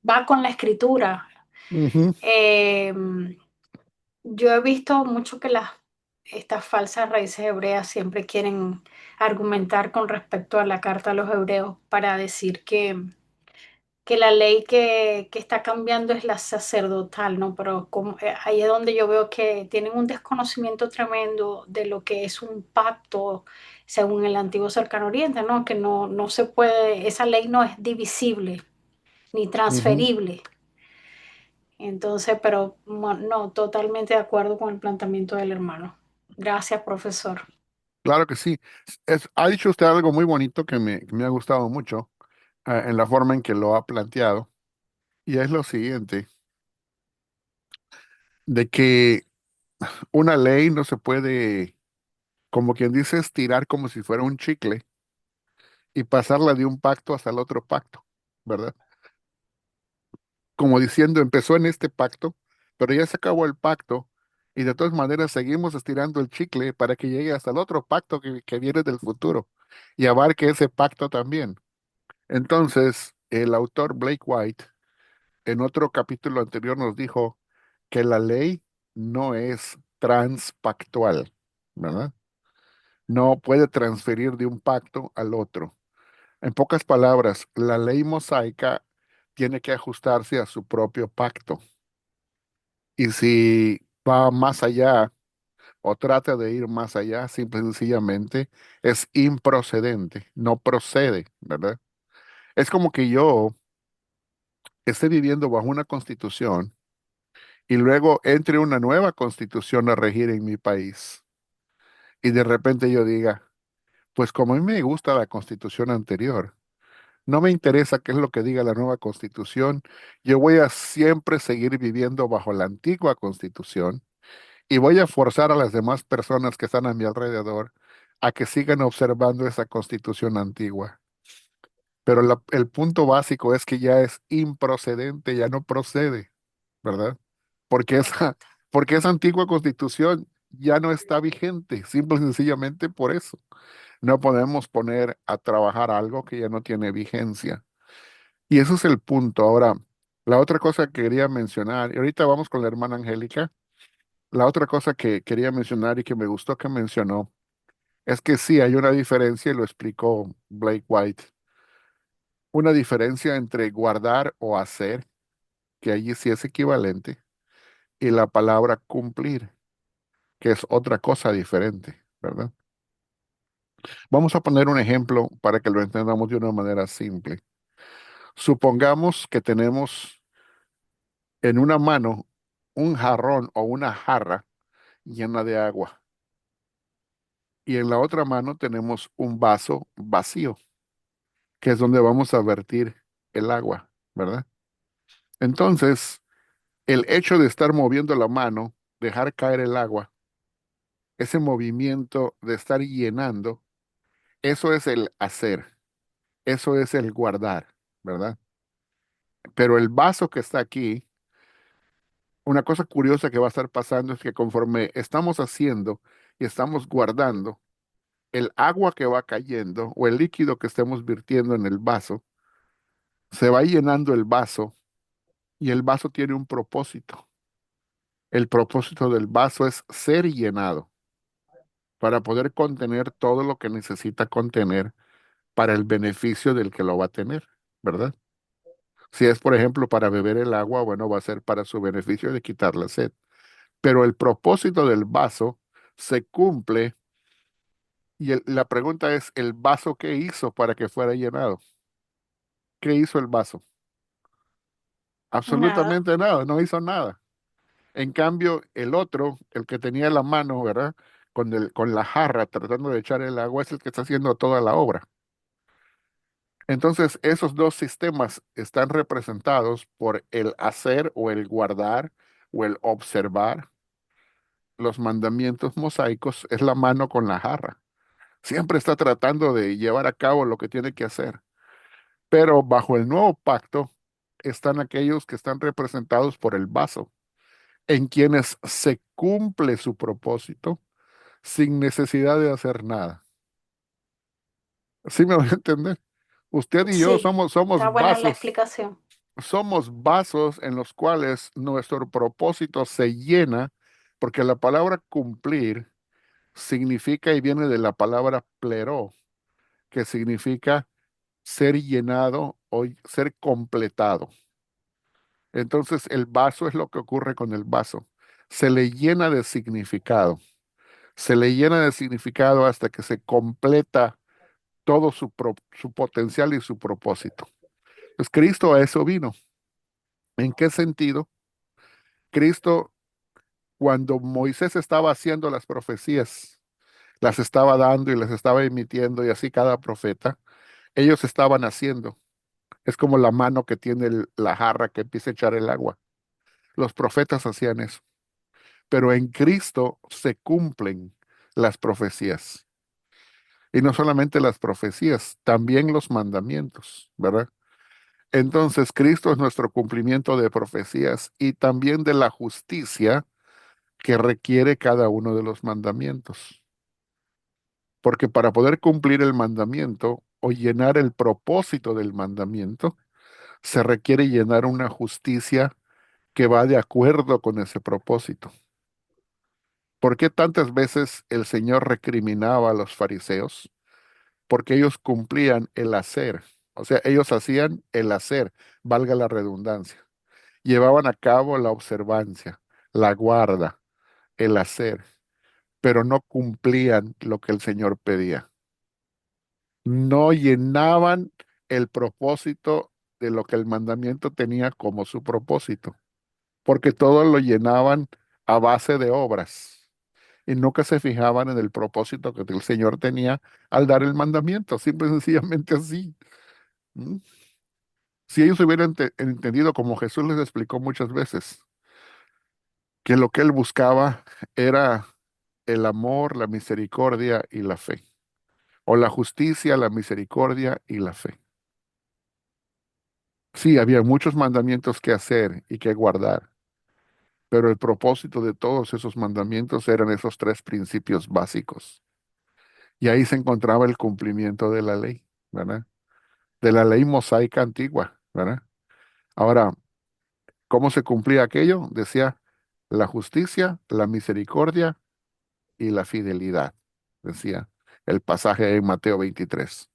S2: va con la escritura.
S1: Ujú,
S2: Em, Yo he visto mucho que estas falsas raíces hebreas siempre quieren argumentar con respecto a la carta a los hebreos para decir que la ley que está cambiando es la sacerdotal, ¿no? Pero ahí es donde yo veo que tienen un desconocimiento tremendo de lo que es un pacto según el antiguo Cercano Oriente, ¿no? Que no se puede, esa ley no es divisible ni
S1: ujú.
S2: transferible. Entonces, pero no, totalmente de acuerdo con el planteamiento del hermano. Gracias, profesor.
S1: Claro que sí. Ha dicho usted algo muy bonito que me ha gustado mucho en la forma en que lo ha planteado, y es lo siguiente, de que una ley no se puede, como quien dice, estirar como si fuera un chicle y pasarla de un pacto hasta el otro pacto, ¿verdad? Como diciendo, empezó en este pacto, pero ya se acabó el pacto y de todas maneras seguimos estirando el chicle para que llegue hasta el otro pacto que viene del futuro y abarque ese pacto también. Entonces, el autor Blake White en otro capítulo anterior nos dijo que la ley no es transpactual, ¿verdad? No puede transferir de un pacto al otro. En pocas palabras, la ley mosaica tiene que ajustarse a su propio pacto. Y si va más allá o trata de ir más allá, simple y sencillamente es improcedente, no procede, ¿verdad? Es como que yo esté viviendo bajo una constitución y luego entre una nueva constitución a regir en mi país y de repente yo diga, pues como a mí me gusta la constitución anterior, no me interesa qué es lo que diga la nueva constitución, yo voy a siempre seguir viviendo bajo la antigua constitución y voy a forzar a las demás personas que están a mi alrededor a que sigan observando esa constitución antigua. Pero el punto básico es que ya es improcedente, ya no procede. ¿verdad? Porque esa,
S2: correcto.
S1: porque esa antigua constitución ya no está vigente, simple y sencillamente por eso. No podemos poner a trabajar algo que ya no tiene vigencia. Y eso es el punto. Ahora, la otra cosa que quería mencionar, y ahorita vamos con la hermana Angélica, la otra cosa que quería mencionar y que me gustó que mencionó, es que sí hay una diferencia, y lo explicó Blake White, una diferencia entre guardar o hacer, que allí sí es equivalente, y la palabra cumplir, que es otra cosa diferente, ¿verdad? Vamos a poner un ejemplo para que lo entendamos de una manera simple. Supongamos que tenemos en una mano un jarrón o una jarra llena de agua y en la otra mano tenemos un vaso vacío, que es donde vamos a vertir el agua, ¿verdad? Entonces, el hecho de estar moviendo la mano, dejar caer el agua, ese movimiento de estar llenando, eso es el hacer, eso es el guardar, ¿verdad? Pero el vaso que está aquí, una cosa curiosa que va a estar pasando es que conforme estamos haciendo y estamos guardando, el agua que va cayendo o el líquido que estemos virtiendo en el vaso, se va llenando el vaso y el vaso tiene un propósito. El propósito del vaso es ser llenado para poder contener todo lo que necesita contener para el beneficio del que lo va a tener, ¿verdad? Si es, por ejemplo, para beber el agua, bueno, va a ser para su beneficio de quitar la sed. Pero el propósito del vaso se cumple y la pregunta es, ¿el vaso qué hizo para que fuera llenado? ¿Qué hizo el vaso?
S2: Nada,
S1: Absolutamente nada, no hizo nada. En cambio, el otro, el que tenía la mano, ¿verdad? Con la jarra tratando de echar el agua, es el que está haciendo toda la obra. Entonces, esos dos sistemas están representados por el hacer o el guardar o el observar los mandamientos mosaicos, es la mano con la jarra. Siempre está tratando de llevar a cabo lo que tiene que hacer. Pero bajo el nuevo pacto están aquellos que están representados por el vaso, en quienes se cumple su propósito sin necesidad de hacer nada. ¿Sí me voy a entender? Usted y yo
S2: sí,
S1: somos
S2: está buena la
S1: vasos,
S2: explicación.
S1: somos vasos en los cuales nuestro propósito se llena, porque la palabra cumplir significa y viene de la palabra plero, que significa ser llenado o ser completado. Entonces el vaso es lo que ocurre con el vaso. Se le llena de significado. Se le llena de significado hasta que se completa todo su potencial y su propósito. Pues Cristo a eso vino. ¿En qué sentido? Cristo, cuando Moisés estaba haciendo las profecías, las estaba dando y las estaba emitiendo y así cada profeta, ellos estaban haciendo. Es como la mano que tiene la jarra que empieza a echar el agua. Los profetas hacían eso. Pero en Cristo se cumplen las profecías. Y no solamente las profecías, también los mandamientos, ¿verdad? Entonces, Cristo es nuestro cumplimiento de profecías y también de la justicia que requiere cada uno de los mandamientos. Porque para poder cumplir el mandamiento o llenar el propósito del mandamiento, se requiere llenar una justicia que va de acuerdo con ese propósito. ¿Por qué tantas veces el Señor recriminaba a los fariseos? Porque ellos cumplían el hacer. O sea, ellos hacían el hacer, valga la redundancia. Llevaban a cabo la observancia, la guarda, el hacer, pero no cumplían lo que el Señor pedía. No llenaban el propósito de lo que el mandamiento tenía como su propósito, porque todo lo llenaban a base de obras y nunca se fijaban en el propósito que el Señor tenía al dar el mandamiento, simple y sencillamente así. ¿Mm? Si ellos hubieran entendido, como Jesús les explicó muchas veces, que lo que él buscaba era el amor, la misericordia y la fe, o la justicia, la misericordia y la fe. Sí, había muchos mandamientos que hacer y que guardar, pero el propósito de todos esos mandamientos eran esos tres principios básicos. Y ahí se encontraba el cumplimiento de la ley, ¿verdad? De la ley mosaica antigua, ¿verdad? Ahora, ¿cómo se cumplía aquello? Decía la justicia, la misericordia y la fidelidad, decía el pasaje en Mateo 23.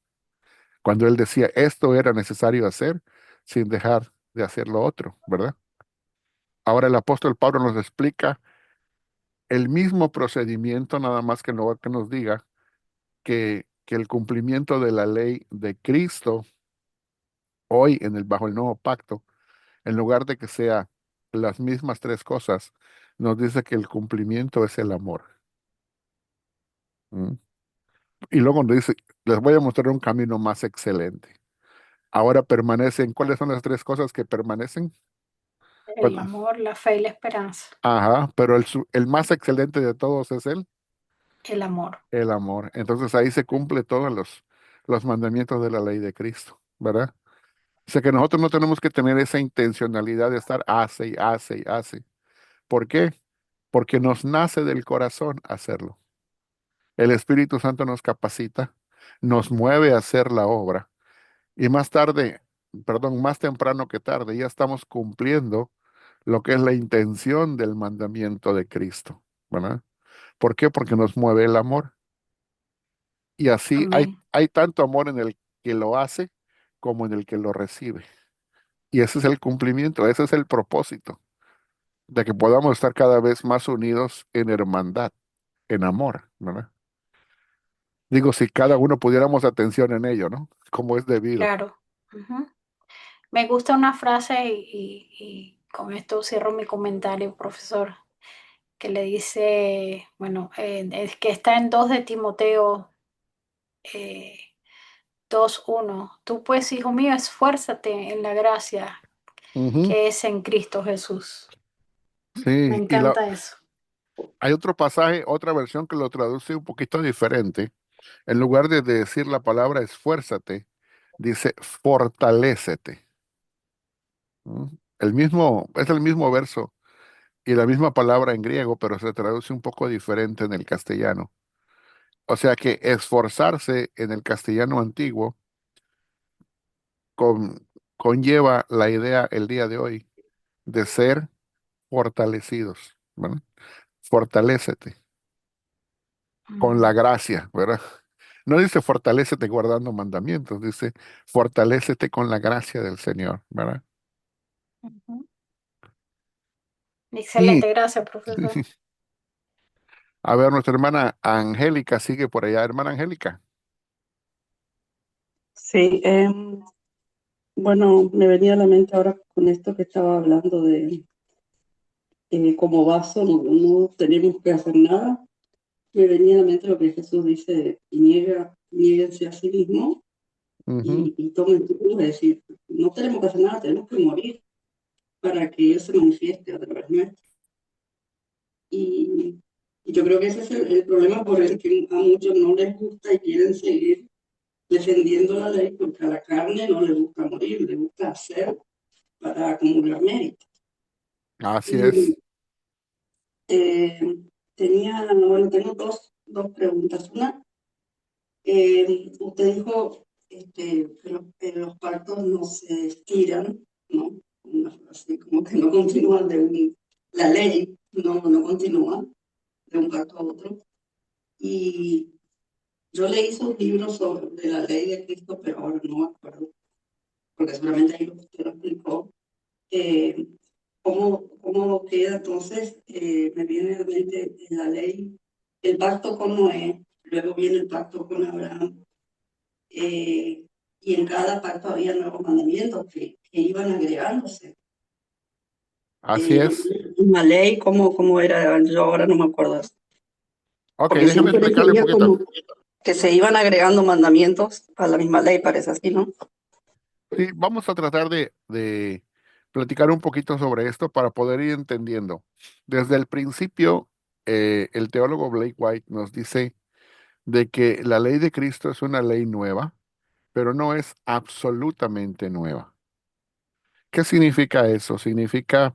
S1: Cuando él decía esto era necesario hacer sin dejar de hacer lo otro, ¿verdad? Ahora el apóstol Pablo nos explica el mismo procedimiento, nada más que no que nos diga que el cumplimiento de la ley de Cristo hoy bajo el nuevo pacto, en lugar de que sea las mismas tres cosas, nos dice que el cumplimiento es el amor. ¿Mm? Y luego nos dice, les voy a mostrar un camino más excelente. Ahora permanecen, ¿cuáles son las tres cosas que permanecen?
S2: El
S1: Bueno,
S2: amor, la fe y la esperanza.
S1: ajá, pero el más excelente de todos es
S2: El amor.
S1: el amor. Entonces ahí se cumple todos los mandamientos de la ley de Cristo, ¿verdad? O sea que nosotros no tenemos que tener esa intencionalidad de estar hace y hace y hace. ¿Por qué? Porque nos nace del corazón hacerlo. El Espíritu Santo nos capacita, nos mueve a hacer la obra y más tarde, perdón, más temprano que tarde, ya estamos cumpliendo lo que es la intención del mandamiento de Cristo, ¿verdad? ¿Por qué? Porque nos mueve el amor. Y así
S2: Amén.
S1: hay tanto amor en el que lo hace como en el que lo recibe. Y ese es el cumplimiento, ese es el propósito, de que podamos estar cada vez más unidos en hermandad, en amor, ¿verdad? Digo, si cada uno pudiéramos atención en ello, ¿no? Como es debido.
S2: Claro. Ujú. Me gusta una frase y con esto cierro mi comentario, profesor, que le dice, bueno, es que está en 2 de Timoteo eh, 2:1. Tú pues, hijo mío, esfuérzate en la gracia
S1: Ujú.
S2: que es en Cristo Jesús. Me
S1: Sí,
S2: encanta eso.
S1: hay otro pasaje, otra versión que lo traduce un poquito diferente. En lugar de decir la palabra esfuérzate, dice fortalécete. ¿Mm? Es el mismo verso y la misma palabra en griego, pero se traduce un poco diferente en el castellano. O sea que esforzarse en el castellano antiguo conlleva la idea el día de hoy de ser fortalecidos, ¿verdad? Fortalécete con la
S2: Mm,
S1: gracia, ¿verdad? No dice fortalécete guardando mandamientos, dice fortalécete con la gracia del Señor, ¿verdad?
S2: ujú.
S1: Y
S2: Excelente, gracias, profesor.
S1: a ver, nuestra hermana Angélica sigue por allá. Hermana Angélica.
S3: Sí, bueno, me venía a la mente ahora con esto que estaba hablando de como vaso, no tenemos que hacer nada. Me venía a la mente lo que Jesús dice, niéguense a sí mismo
S1: Ujú.
S3: y tomen tu cruz, es decir, no tenemos que hacer nada, tenemos que morir para que Él se manifieste a través nuestro. Y, y yo creo que ese es el problema por el que a muchos no les gusta y quieren seguir defendiendo la ley, porque a la carne no le gusta morir, le gusta hacer para acumular méritos.
S1: Así es.
S3: Y eh, bueno, tengo dos preguntas. Una, usted dijo que los pactos no se estiran, ¿no? Una frase como que no continúan la ley no continúa de un pacto a otro. Y yo leí sus libros sobre de la ley de Cristo, pero ahora no me acuerdo, porque seguramente ahí usted lo explicó. Eh, ¿Cómo queda entonces? Me viene a la mente la ley, el pacto con Noé, luego viene el pacto con Abraham, y en cada pacto había nuevos mandamientos que iban agregándose.
S1: Así es.
S3: Una ley, ¿cómo era? Yo ahora no me acuerdo.
S1: Ok,
S3: Porque
S1: déjeme
S3: siempre
S1: explicarle un
S3: leía
S1: poquito.
S3: como que se iban agregando mandamientos a la misma ley, parece así, ¿no?
S1: Sí, vamos a tratar de platicar un poquito sobre esto para poder ir entendiendo. Desde el principio, el teólogo Blake White nos dice de que la ley de Cristo es una ley nueva, pero no es absolutamente nueva. ¿Qué significa eso? Significa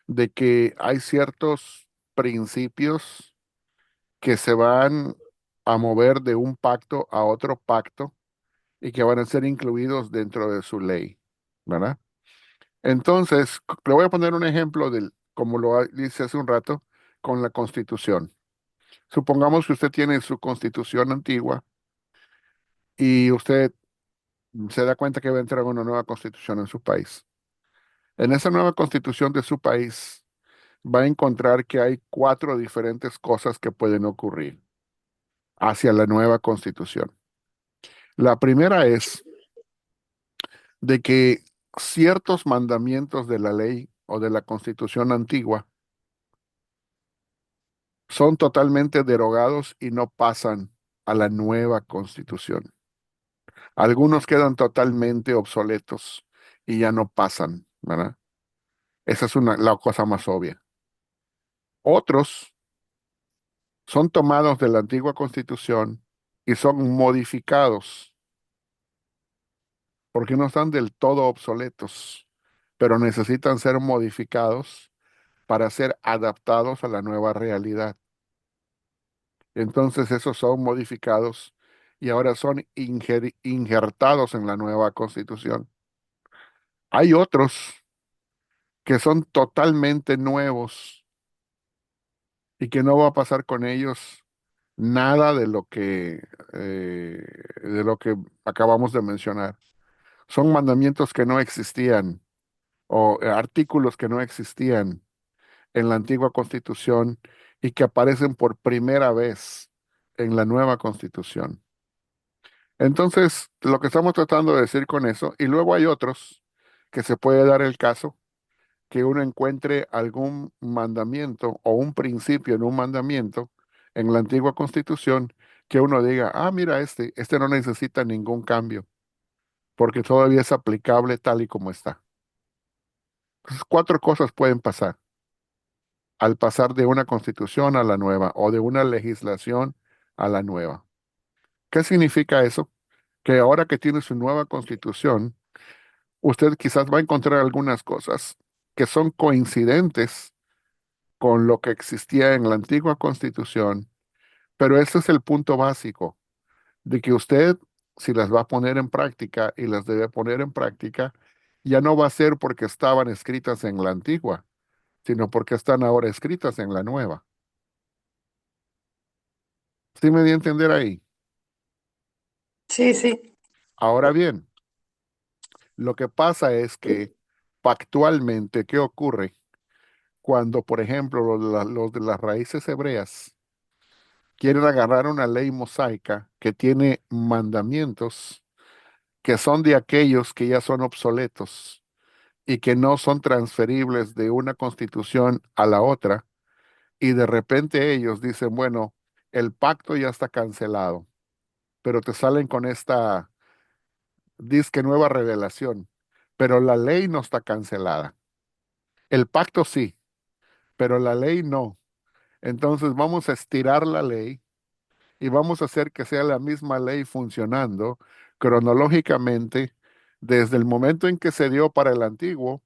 S1: de que hay ciertos principios que se van a mover de un pacto a otro pacto y que van a ser incluidos dentro de su ley, ¿verdad? Entonces, le voy a poner un ejemplo del, como dice hace un rato, con la Constitución. Supongamos que usted tiene su Constitución antigua y usted se da cuenta que va a entrar una nueva Constitución en su país. En esa nueva Constitución de su país va a encontrar que hay cuatro diferentes cosas que pueden ocurrir hacia la nueva Constitución. La primera es de que ciertos mandamientos de la ley o de la Constitución antigua son totalmente derogados y no pasan a la nueva Constitución. Algunos quedan totalmente obsoletos y ya no pasan, ¿verdad? Esa es la cosa más obvia. Otros son tomados de la antigua Constitución y son modificados porque no están del todo obsoletos, pero necesitan ser modificados para ser adaptados a la nueva realidad. Entonces esos son modificados y ahora son injertados en la nueva Constitución. Hay otros que son totalmente nuevos y que no va a pasar con ellos nada eh, de lo que acabamos de mencionar. Son mandamientos que no existían o artículos que no existían en la antigua Constitución y que aparecen por primera vez en la nueva Constitución. Entonces, lo que estamos tratando de decir con eso, y luego hay otros que se puede dar el caso que uno encuentre algún mandamiento o un principio en un mandamiento en la antigua Constitución que uno diga, ah, mira, este no necesita ningún cambio, porque todavía es aplicable tal y como está. Entonces, cuatro cosas pueden pasar al pasar de una constitución a la nueva o de una legislación a la nueva. ¿Qué significa eso? Que ahora que tiene su nueva constitución, usted quizás va a encontrar algunas cosas que son coincidentes con lo que existía en la antigua constitución, pero ese es el punto básico, de que usted, si las va a poner en práctica y las debe poner en práctica, ya no va a ser porque estaban escritas en la antigua, sino porque están ahora escritas en la nueva. ¿Sí me di a entender ahí?
S4: Sí, sí.
S1: Ahora bien, lo que pasa es que factualmente, ¿qué ocurre cuando, por ejemplo, los de las raíces hebreas quieren agarrar una ley mosaica que tiene mandamientos que son de aquellos que ya son obsoletos y que no son transferibles de una constitución a la otra, y de repente ellos dicen, bueno, el pacto ya está cancelado, pero te salen con esta disque nueva revelación, pero la ley no está cancelada. El pacto sí, pero la ley no. Entonces vamos a estirar la ley y vamos a hacer que sea la misma ley funcionando cronológicamente desde el momento en que se dio para el antiguo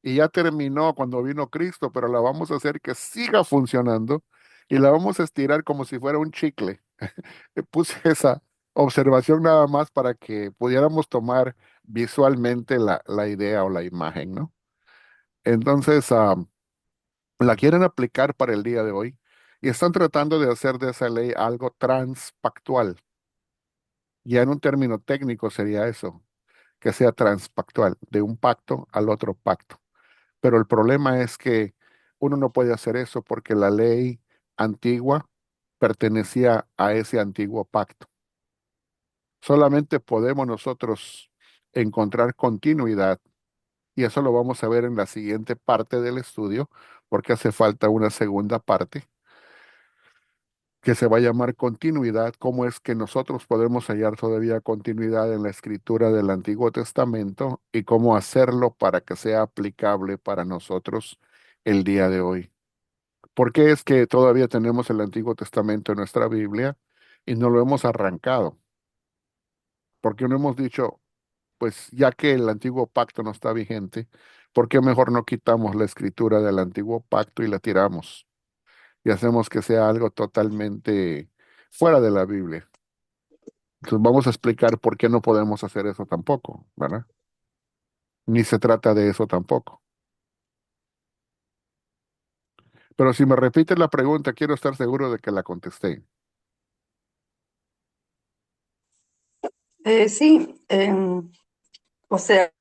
S1: y ya terminó cuando vino Cristo, pero la vamos a hacer que siga funcionando y la vamos a estirar como si fuera un chicle. Puse esa observación nada más para que pudiéramos tomar visualmente la idea o la imagen, ¿no? Entonces, la quieren aplicar para el día de hoy y están tratando de hacer de esa ley algo transpactual. Ya en un término técnico sería eso, que sea transpactual, de un pacto al otro pacto. Pero el problema es que uno no puede hacer eso porque la ley antigua pertenecía a ese antiguo pacto. Solamente podemos nosotros encontrar continuidad, y eso lo vamos a ver en la siguiente parte del estudio, porque hace falta una segunda parte que se va a llamar continuidad, cómo es que nosotros podemos hallar todavía continuidad en la escritura del Antiguo Testamento y cómo hacerlo para que sea aplicable para nosotros el día de hoy. ¿Por qué es que todavía tenemos el Antiguo Testamento en nuestra Biblia y no lo hemos arrancado? Porque no hemos dicho, pues ya que el antiguo pacto no está vigente, ¿Por qué mejor no quitamos la escritura del antiguo pacto y la tiramos y hacemos que sea algo totalmente fuera de la Biblia? Entonces vamos a explicar por qué no podemos hacer eso tampoco, ¿verdad? Ni se trata de eso tampoco. Pero si me repites la pregunta, quiero estar seguro de que la contesté.
S4: Sí, o sea,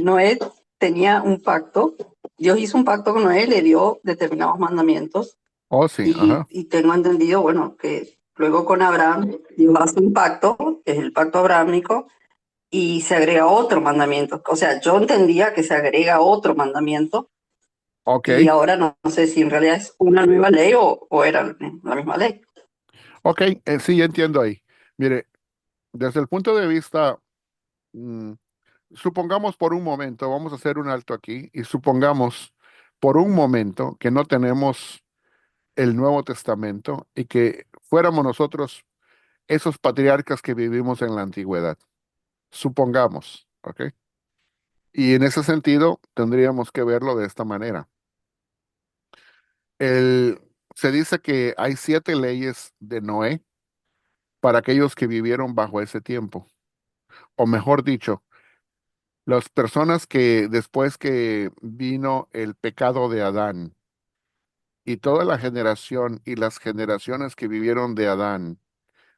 S4: Noé tenía un pacto, Dios hizo un pacto con Noé, le dio determinados mandamientos
S1: Oh, sí, ajá.
S4: y tengo entendido, bueno, que luego con Abraham Dios hace un pacto, que es el pacto abrámico, y se agrega otro mandamiento. O sea, yo entendía que se agrega otro mandamiento
S1: Ok,
S4: y ahora no sé si en realidad es una nueva ley o era la misma ley.
S1: ok, sí, entiendo ahí. Mire, desde el punto de vista, mm, supongamos por un momento, vamos a hacer un alto aquí, y supongamos por un momento que no tenemos el Nuevo Testamento y que fuéramos nosotros esos patriarcas que vivimos en la antigüedad. Supongamos, ¿ok? Y en ese sentido tendríamos que verlo de esta manera. El, Se dice que hay 7 leyes de Noé para aquellos que vivieron bajo ese tiempo. O mejor dicho, las personas que después que vino el pecado de Adán y toda la generación y las generaciones que vivieron de Adán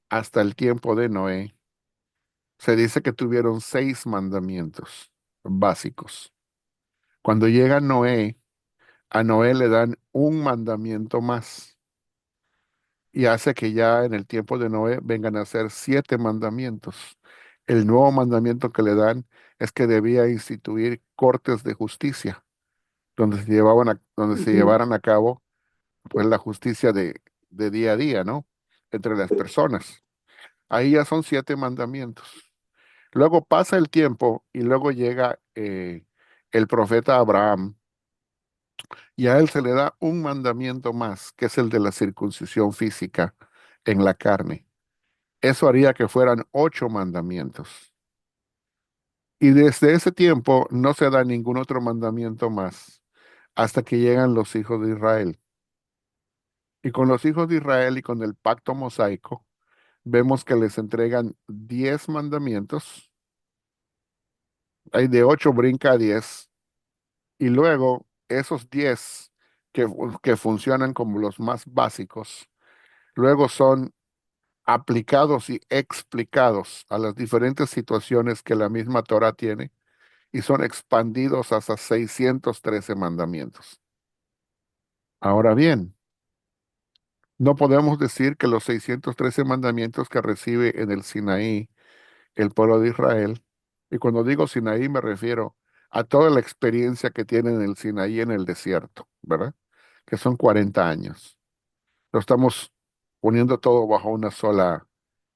S1: hasta el tiempo de Noé, se dice que tuvieron 6 mandamientos básicos. Cuando llega Noé, a Noé le dan un mandamiento más y hace que ya en el tiempo de Noé vengan a ser 7 mandamientos. El nuevo mandamiento que le dan es que debía instituir cortes de justicia, donde se
S4: Ujú.
S1: llevaran a cabo pues la justicia de día a día, ¿no? Entre las personas. Ahí ya son 7 mandamientos. Luego pasa el tiempo y luego llega el profeta Abraham y a él se le da un mandamiento más, que es el de la circuncisión física en la carne. Eso haría que fueran 8 mandamientos. Y desde ese tiempo no se da ningún otro mandamiento más hasta que llegan los hijos de Israel. Y con los hijos de Israel y con el pacto mosaico, vemos que les entregan 10 mandamientos. Hay de 8 brinca a 10. Y luego esos 10 que funcionan como los más básicos, luego son aplicados y explicados a las diferentes situaciones que la misma Torah tiene y son expandidos hasta 613 mandamientos. Ahora bien, no podemos decir que los 613 mandamientos que recibe en el Sinaí el pueblo de Israel, y cuando digo Sinaí me refiero a toda la experiencia que tienen en el Sinaí en el desierto, ¿verdad? Que son 40 años. Lo estamos poniendo todo bajo una sola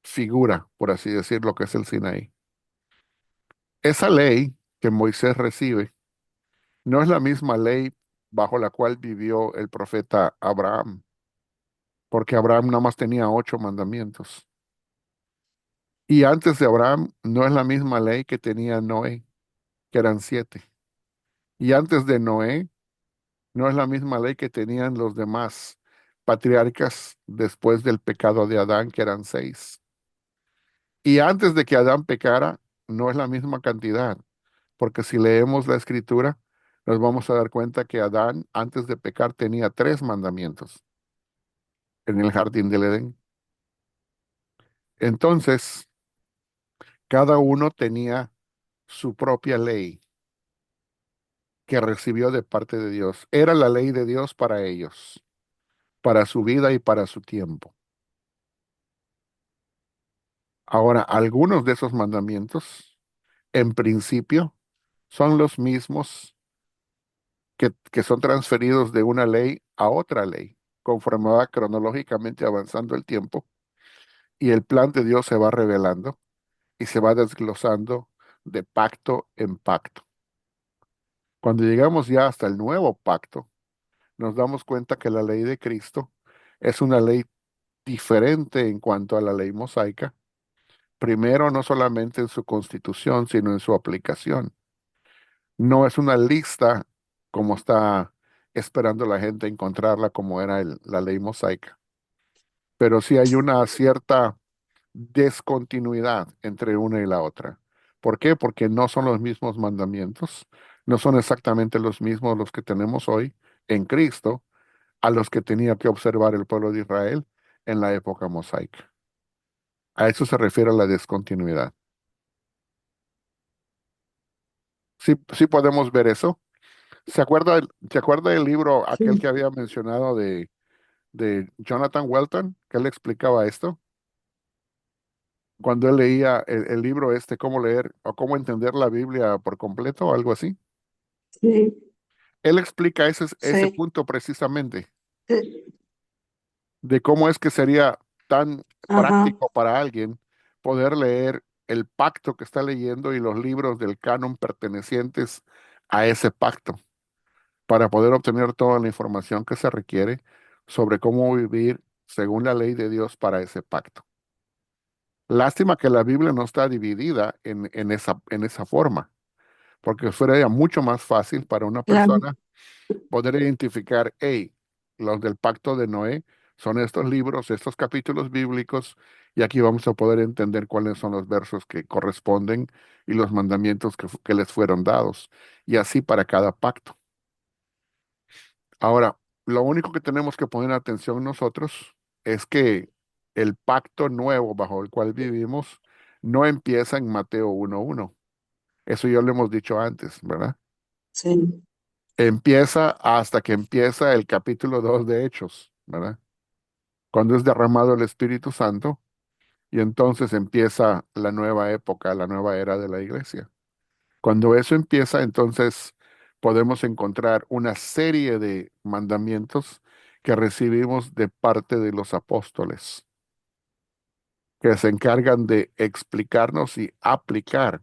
S1: figura, por así decirlo, que es el Sinaí. Esa ley que Moisés recibe no es la misma ley bajo la cual vivió el profeta Abraham, porque Abraham nada más tenía 8 mandamientos. Y antes de Abraham no es la misma ley que tenía Noé, que eran 7. Y antes de Noé no es la misma ley que tenían los demás patriarcas después del pecado de Adán, que eran 6. Y antes de que Adán pecara, no es la misma cantidad, porque si leemos la escritura, nos vamos a dar cuenta que Adán, antes de pecar, tenía 3 mandamientos en el jardín del Edén. Entonces, cada uno tenía su propia ley que recibió de parte de Dios. Era la ley de Dios para ellos, para su vida y para su tiempo. Ahora, algunos de esos mandamientos, en principio, son los mismos que son transferidos de una ley a otra ley, conforme va cronológicamente avanzando el tiempo y el plan de Dios se va revelando y se va desglosando de pacto en pacto. Cuando llegamos ya hasta el nuevo pacto, nos damos cuenta que la ley de Cristo es una ley diferente en cuanto a la ley mosaica. Primero, no solamente en su constitución, sino en su aplicación. No es una lista como está esperando la gente encontrarla como era la ley mosaica, pero sí hay una cierta descontinuidad entre una y la otra. ¿Por qué? Porque no son los mismos mandamientos, no son exactamente los mismos los que tenemos hoy en Cristo a los que tenía que observar el pueblo de Israel en la época mosaica. A eso se refiere la descontinuidad. Sí, sí podemos ver eso. ¿Se acuerda del libro aquel
S4: Sí,
S1: que había mencionado de Jonathan Welton, que él explicaba esto? Cuando él leía el libro este, cómo leer o cómo entender la Biblia por completo o algo así.
S4: sí,
S1: Él explica ese
S4: sí,
S1: punto precisamente,
S4: sí.
S1: de cómo es que sería tan
S4: Ajá,
S1: práctico para alguien poder leer el pacto que está leyendo y los libros del canon pertenecientes a ese pacto, para poder obtener toda la información que se requiere sobre cómo vivir según la ley de Dios para ese pacto. Lástima que la Biblia no está dividida en esa forma, porque fuera ya mucho más fácil para una
S4: claro,
S1: persona poder identificar, hey, los del pacto de Noé son estos libros, estos capítulos bíblicos, y aquí vamos a poder entender cuáles son los versos que corresponden y los mandamientos que les fueron dados, y así para cada pacto. Ahora, lo único que tenemos que poner atención nosotros es que el pacto nuevo bajo el cual vivimos no empieza en Mateo 1:1. Eso ya lo hemos dicho antes, ¿verdad?
S4: sí,
S1: Empieza hasta que empieza el capítulo 2 de Hechos, ¿verdad? Cuando es derramado el Espíritu Santo y entonces empieza la nueva época, la nueva era de la iglesia. Cuando eso empieza, entonces podemos encontrar una serie de mandamientos que recibimos de parte de los apóstoles, que se encargan de explicarnos y aplicar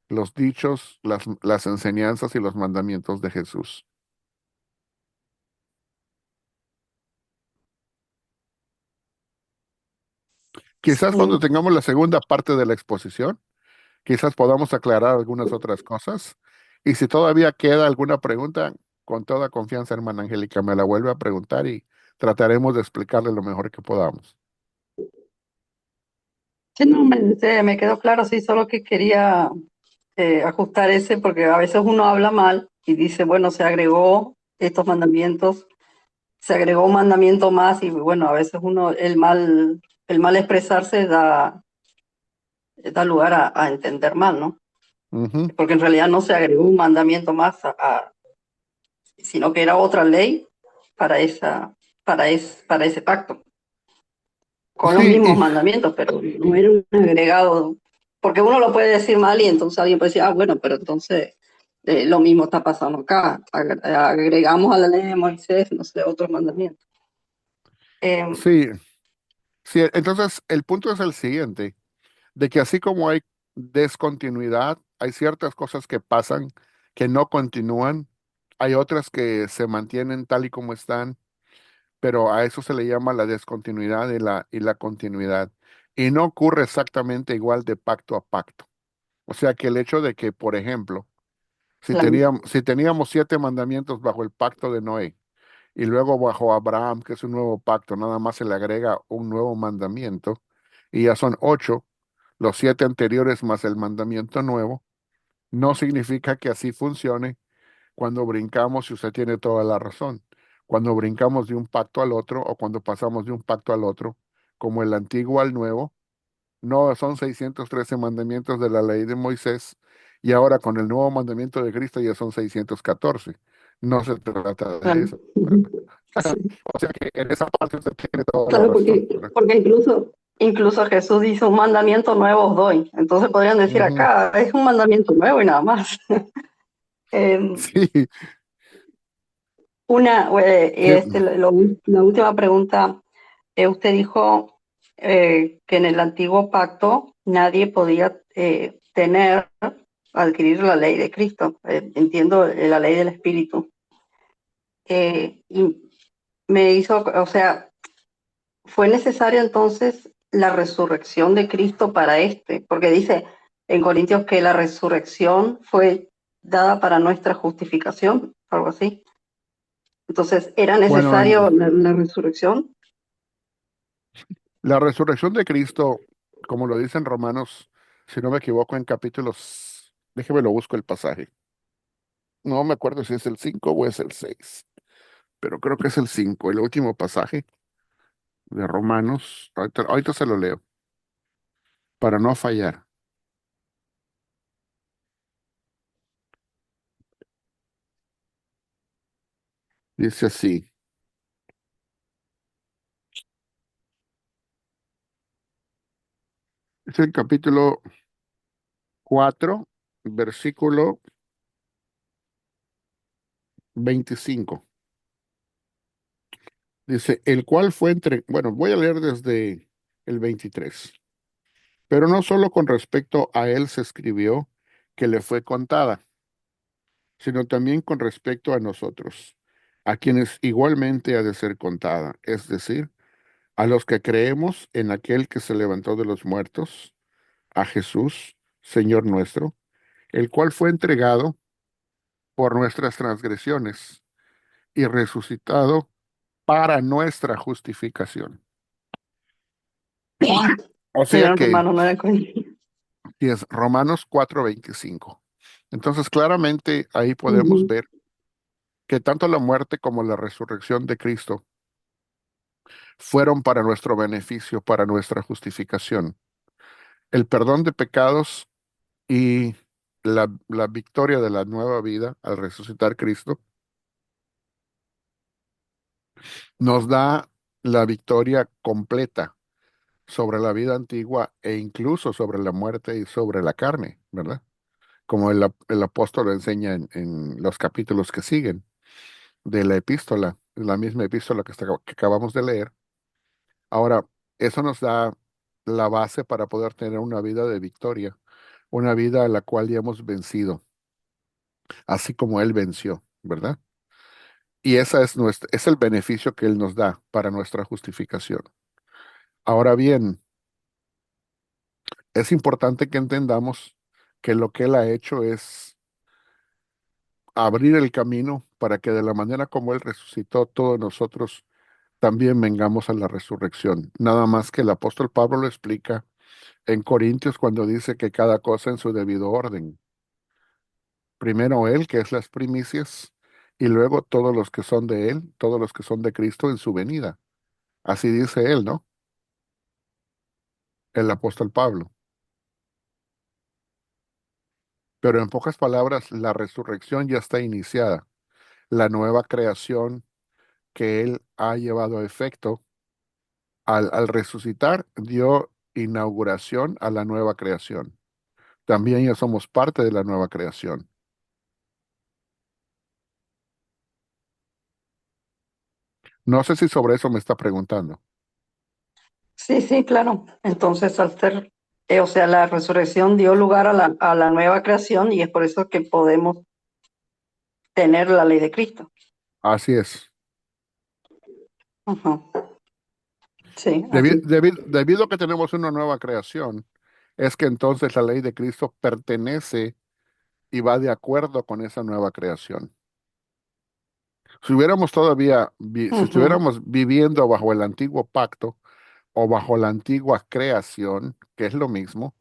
S1: los dichos, las enseñanzas y los mandamientos de Jesús. Quizás cuando
S4: sí.
S1: tengamos la segunda parte de la exposición, quizás podamos aclarar algunas otras cosas. Y si todavía queda alguna pregunta, con toda confianza, hermana Angélica, me la vuelve a preguntar y trataremos de explicarle lo mejor que podamos.
S4: Sí, no, me quedó claro, sí, solo que quería ajustar ese, porque a veces uno habla mal y dice, bueno, se agregó estos mandamientos, se agregó un mandamiento más y bueno, a veces uno, el mal expresarse da lugar a entender mal, ¿no?
S1: Ujú.
S4: Porque en realidad no se agregó un mandamiento más, sino que era otra ley para, para ese pacto, con los
S1: Sí,
S4: mismos mandamientos, pero no era un agregado, porque uno lo puede decir mal y entonces alguien puede decir, ah, bueno, pero entonces lo mismo está pasando acá, agregamos a la ley de Moisés, no sé, otros mandamientos. Eh,
S1: sí, sí. Entonces, el punto es el siguiente, de que así como hay descontinuidad, hay ciertas cosas que pasan que no continúan, hay otras que se mantienen tal y como están, pero a eso se le llama la descontinuidad y la continuidad. Y no ocurre exactamente igual de pacto a pacto. O sea que el hecho de que, por ejemplo,
S4: claro,
S1: si teníamos 7 mandamientos bajo el pacto de Noé y luego bajo Abraham, que es un nuevo pacto, nada más se le agrega un nuevo mandamiento y ya son 8, los 7 anteriores más el mandamiento nuevo, no significa que así funcione cuando brincamos, y usted tiene toda la razón, cuando brincamos de un pacto al otro o cuando pasamos de un pacto al otro, como el antiguo al nuevo, no son 613 mandamientos de la ley de Moisés y ahora con el nuevo mandamiento de Cristo ya son 614. No se trata de
S4: claro.
S1: eso.
S4: Sí,
S1: O sea que en esa parte usted tiene toda la
S4: claro,
S1: razón, ¿verdad?
S4: porque incluso Jesús dice un mandamiento nuevo os doy. Entonces podrían decir
S1: Ujú.
S4: acá, es un mandamiento nuevo y nada más.
S1: Sí, sí,
S4: La última pregunta, usted dijo que en el antiguo pacto nadie podía adquirir la ley de Cristo. Entiendo la ley del Espíritu. Y me hizo, o sea, fue necesaria entonces la resurrección de Cristo para porque dice en Corintios que la resurrección fue dada para nuestra justificación, algo así. Entonces, ¿era
S1: Bueno,
S4: necesario la resurrección?
S1: la resurrección de Cristo, como lo dice en Romanos, si no me equivoco, en capítulos, déjeme lo busco el pasaje. No me acuerdo si es el 5 o es el 6, pero creo que es el 5, el último pasaje de Romanos. Ahorita se lo leo, para no fallar. Dice así, es el capítulo 4, versículo 25. Dice, el cual fue entre, bueno, voy a leer desde el 23. Pero no solo con respecto a él se escribió que le fue contada, sino también con respecto a nosotros, a quienes igualmente ha de ser contada, es decir, a los que creemos en aquel que se levantó de los muertos, a Jesús, Señor nuestro, el cual fue entregado por nuestras transgresiones y resucitado para nuestra justificación. O sea
S4: Eran
S1: que,
S4: romanos, no eran
S1: y es Romanos 4:25. Entonces, claramente ahí podemos
S4: Ujú.
S1: ver que tanto la muerte como la resurrección de Cristo fueron para nuestro beneficio, para nuestra justificación. El perdón de pecados y la victoria de la nueva vida al resucitar Cristo nos da la victoria completa sobre la vida antigua e incluso sobre la muerte y sobre la carne, ¿verdad? Como el apóstol lo enseña en los capítulos que siguen de la epístola, la misma epístola que acabamos de leer. Ahora, eso nos da la base para poder tener una vida de victoria, una vida a la cual ya hemos vencido, así como Él venció, ¿verdad? Y esa es el beneficio que Él nos da para nuestra justificación. Ahora bien, es importante que entendamos que lo que Él ha hecho es abrir el camino para que de la manera como Él resucitó, todos nosotros también vengamos a la resurrección. Nada más que el apóstol Pablo lo explica en Corintios cuando dice que cada cosa en su debido orden. Primero Él, que es las primicias, y luego todos los que son de Él, todos los que son de Cristo en su venida. Así dice Él, ¿no? El apóstol Pablo. Pero en pocas palabras, la resurrección ya está iniciada. La nueva creación que Él ha llevado a efecto al resucitar dio inauguración a la nueva creación. También ya somos parte de la nueva creación. No sé si sobre eso me está preguntando.
S4: Sí, sí, claro. Entonces, al ser, o sea, la resurrección dio lugar a la nueva creación y es por eso que podemos tener la ley de Cristo.
S1: Así es.
S4: Ujú. Sí, así.
S1: Debido a que tenemos una nueva creación, es que entonces la ley de Cristo pertenece y va de acuerdo con esa nueva creación. Si hubiéramos si
S4: Ujú,
S1: estuviéramos viviendo bajo el antiguo pacto o bajo la antigua creación, que es lo mismo,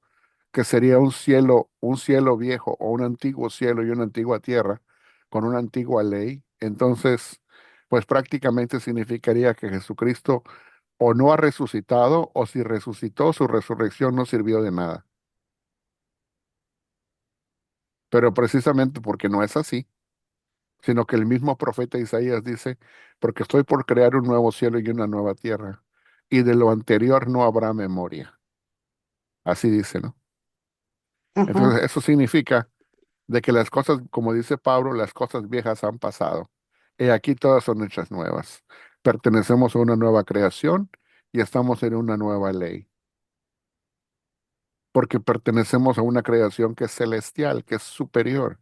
S1: que sería un cielo viejo o un antiguo cielo y una antigua tierra con una antigua ley, entonces, pues prácticamente significaría que Jesucristo o no ha resucitado, o si resucitó, su resurrección no sirvió de nada. Pero precisamente porque no es así, sino que el mismo profeta Isaías dice, porque estoy por crear un nuevo cielo y una nueva tierra, y de lo anterior no habrá memoria. Así dice, ¿no?
S4: ujú.
S1: Entonces, eso significa de que las cosas, como dice Pablo, las cosas viejas han pasado. Y aquí todas son hechas nuevas. Pertenecemos a una nueva creación y estamos en una nueva ley, porque pertenecemos a una creación que es celestial, que es superior.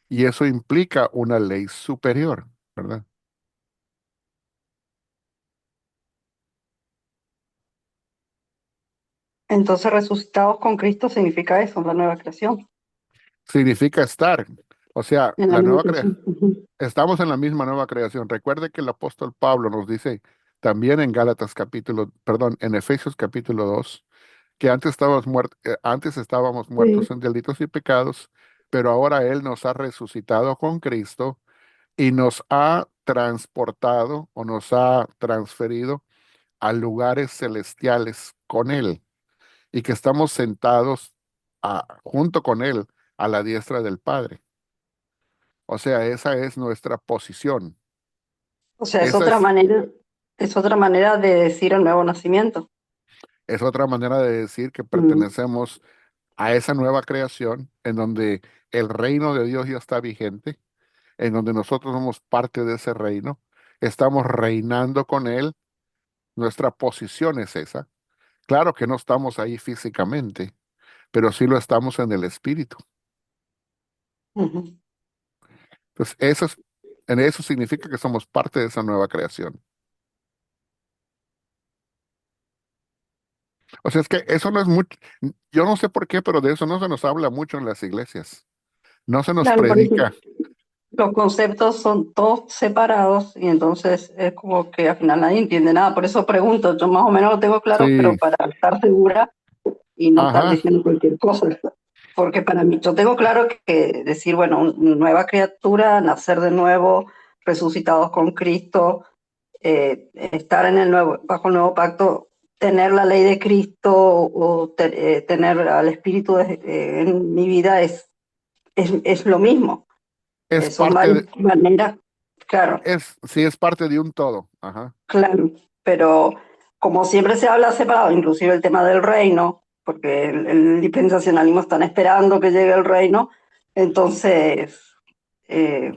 S1: Y eso implica una ley superior, ¿verdad?
S4: Entonces, resucitados con Cristo significa eso, la nueva creación.
S1: Significa estar. O sea,
S4: En la
S1: la
S4: misma
S1: nueva
S4: creación. Ujú.
S1: estamos en la misma nueva creación. Recuerde que el apóstol Pablo nos dice también en en Efesios capítulo 2, que antes estábamos muertos
S4: Sí.
S1: en delitos y pecados, pero ahora Él nos ha resucitado con Cristo y nos ha transportado o nos ha transferido a lugares celestiales con Él y que estamos sentados junto con Él a la diestra del Padre. O sea, esa es nuestra posición.
S4: O sea,
S1: Esa es,
S4: es otra manera de decir el nuevo nacimiento.
S1: es otra manera de decir que
S4: Mm,
S1: pertenecemos a esa nueva creación en donde el reino de Dios ya está vigente, en donde nosotros somos parte de ese reino, estamos reinando con Él, nuestra posición es esa. Claro que no estamos ahí físicamente, pero sí lo estamos en el espíritu.
S4: ujú.
S1: Entonces, en eso significa que somos parte de esa nueva creación. O sea, es que eso no es mucho, yo no sé por qué, pero de eso no se nos habla mucho en las iglesias. No se nos
S4: Claro, por eso
S1: predica.
S4: los conceptos son todos separados y entonces es como que al final nadie entiende nada. Por eso pregunto, yo más o menos lo tengo claro, pero
S1: Sí,
S4: para estar segura y no estar
S1: ajá,
S4: diciendo cualquier cosa. Porque para mí, yo tengo claro que decir, bueno, nueva criatura, nacer de nuevo, resucitados con Cristo, estar en el nuevo, bajo el nuevo pacto, tener la ley de Cristo o tener al Espíritu en mi vida es lo mismo.
S1: es
S4: Son
S1: parte
S4: varias
S1: de,
S4: maneras, claro,
S1: sí es parte de un todo. Ajá.
S4: claro, pero como siempre se habla separado, inclusive el tema del reino, porque el dispensacionalismo están esperando que llegue el reino, entonces eh,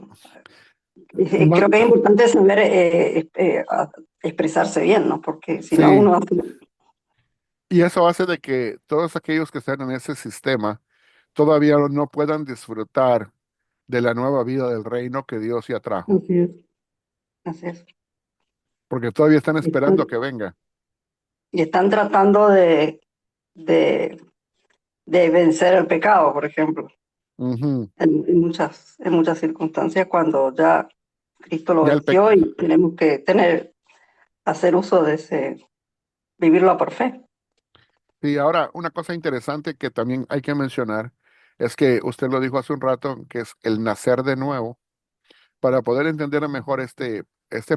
S1: Ma-
S4: creo que es importante saber expresarse bien, ¿no? Porque si no
S1: sí,
S4: uno...
S1: y eso hace de que todos aquellos que están en ese sistema todavía no puedan disfrutar de la nueva vida del reino que Dios ya trajo,
S4: Así es, así es.
S1: porque todavía están esperando a
S4: Están,
S1: que venga.
S4: y están tratando de, de vencer el pecado, por ejemplo,
S1: Ujú.
S4: en muchas circunstancias cuando ya Cristo lo
S1: Ya el
S4: venció y tenemos que hacer uso de ese, vivirlo por fe.
S1: Sí, ahora una cosa interesante que también hay que mencionar es que usted lo dijo hace un rato, que es el nacer de nuevo. Para poder entender mejor este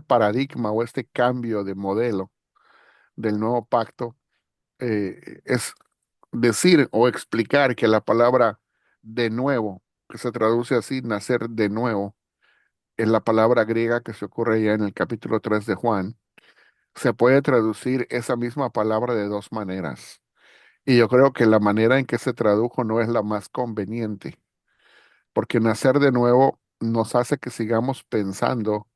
S1: paradigma o este cambio de modelo del nuevo pacto, es decir o explicar que la palabra de nuevo, que se traduce así, nacer de nuevo, es la palabra griega que se ocurre ya en el capítulo 3 de Juan. Se puede traducir esa misma palabra de dos maneras. Y yo creo que la manera en que se tradujo no es la más conveniente, porque nacer de nuevo nos hace que sigamos pensando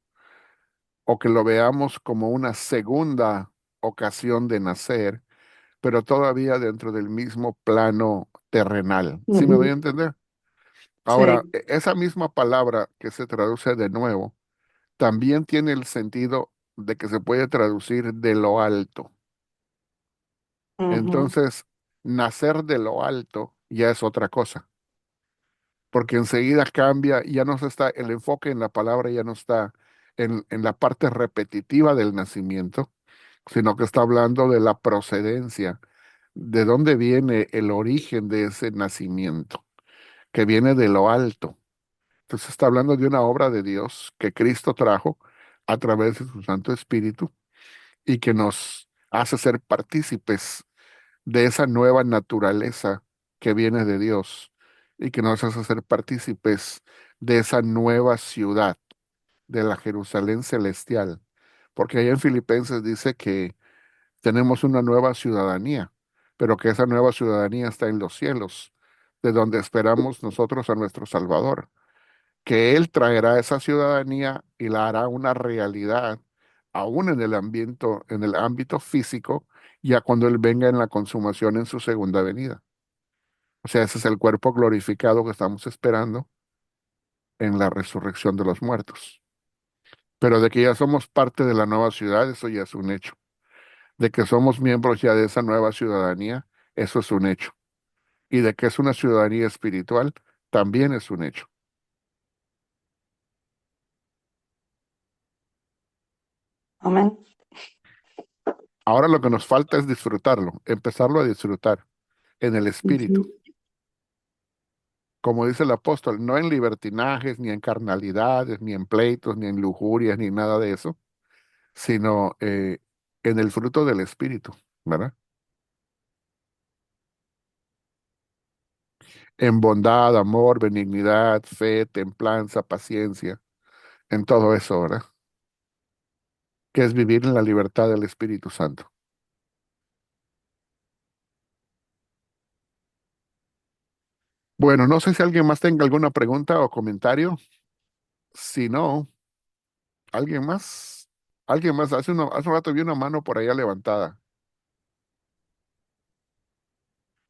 S1: o que lo veamos como una segunda ocasión de nacer, pero todavía dentro del mismo plano terrenal. ¿Sí me doy a
S4: Ujú.
S1: entender? Ahora,
S4: Sí.
S1: esa misma palabra que se traduce de nuevo, también tiene el sentido de que se puede traducir de lo alto.
S4: Ujú.
S1: Entonces, nacer de lo alto ya es otra cosa, porque enseguida cambia, ya no se está, el enfoque en la palabra ya no está en la parte repetitiva del nacimiento, sino que está hablando de la procedencia, de dónde viene el origen de ese nacimiento, que viene de lo alto. Entonces está hablando de una obra de Dios que Cristo trajo a través de su Santo Espíritu y que nos hace ser partícipes de esa nueva naturaleza que viene de Dios y que nos hace ser partícipes de esa nueva ciudad, de la Jerusalén celestial. Porque allá en Filipenses dice que tenemos una nueva ciudadanía, pero que esa nueva ciudadanía está en los cielos, de donde esperamos nosotros a nuestro Salvador, que Él traerá esa ciudadanía y la hará una realidad, aún en el ámbito físico, ya cuando Él venga en la consumación en su segunda venida. O sea, ese es el cuerpo glorificado que estamos esperando en la resurrección de los muertos. Pero de que ya somos parte de la nueva ciudad, eso ya es un hecho. De que somos miembros ya de esa nueva ciudadanía, eso es un hecho. Y de que es una ciudadanía espiritual, también es un hecho.
S4: Amén.
S1: Ahora lo que nos falta es disfrutarlo, empezarlo a disfrutar en el espíritu.
S4: Ujú.
S1: Como dice el apóstol, no en libertinajes, ni en carnalidades, ni en pleitos, ni en lujurias, ni nada de eso, sino en el fruto del espíritu, ¿verdad? En bondad, amor, benignidad, fe, templanza, paciencia, en todo eso, ¿verdad? Que es vivir en la libertad del Espíritu Santo. Bueno, no sé si alguien más tenga alguna pregunta o comentario. Si no, ¿alguien más? ¿Alguien más? Hace un rato vi una mano por allá levantada.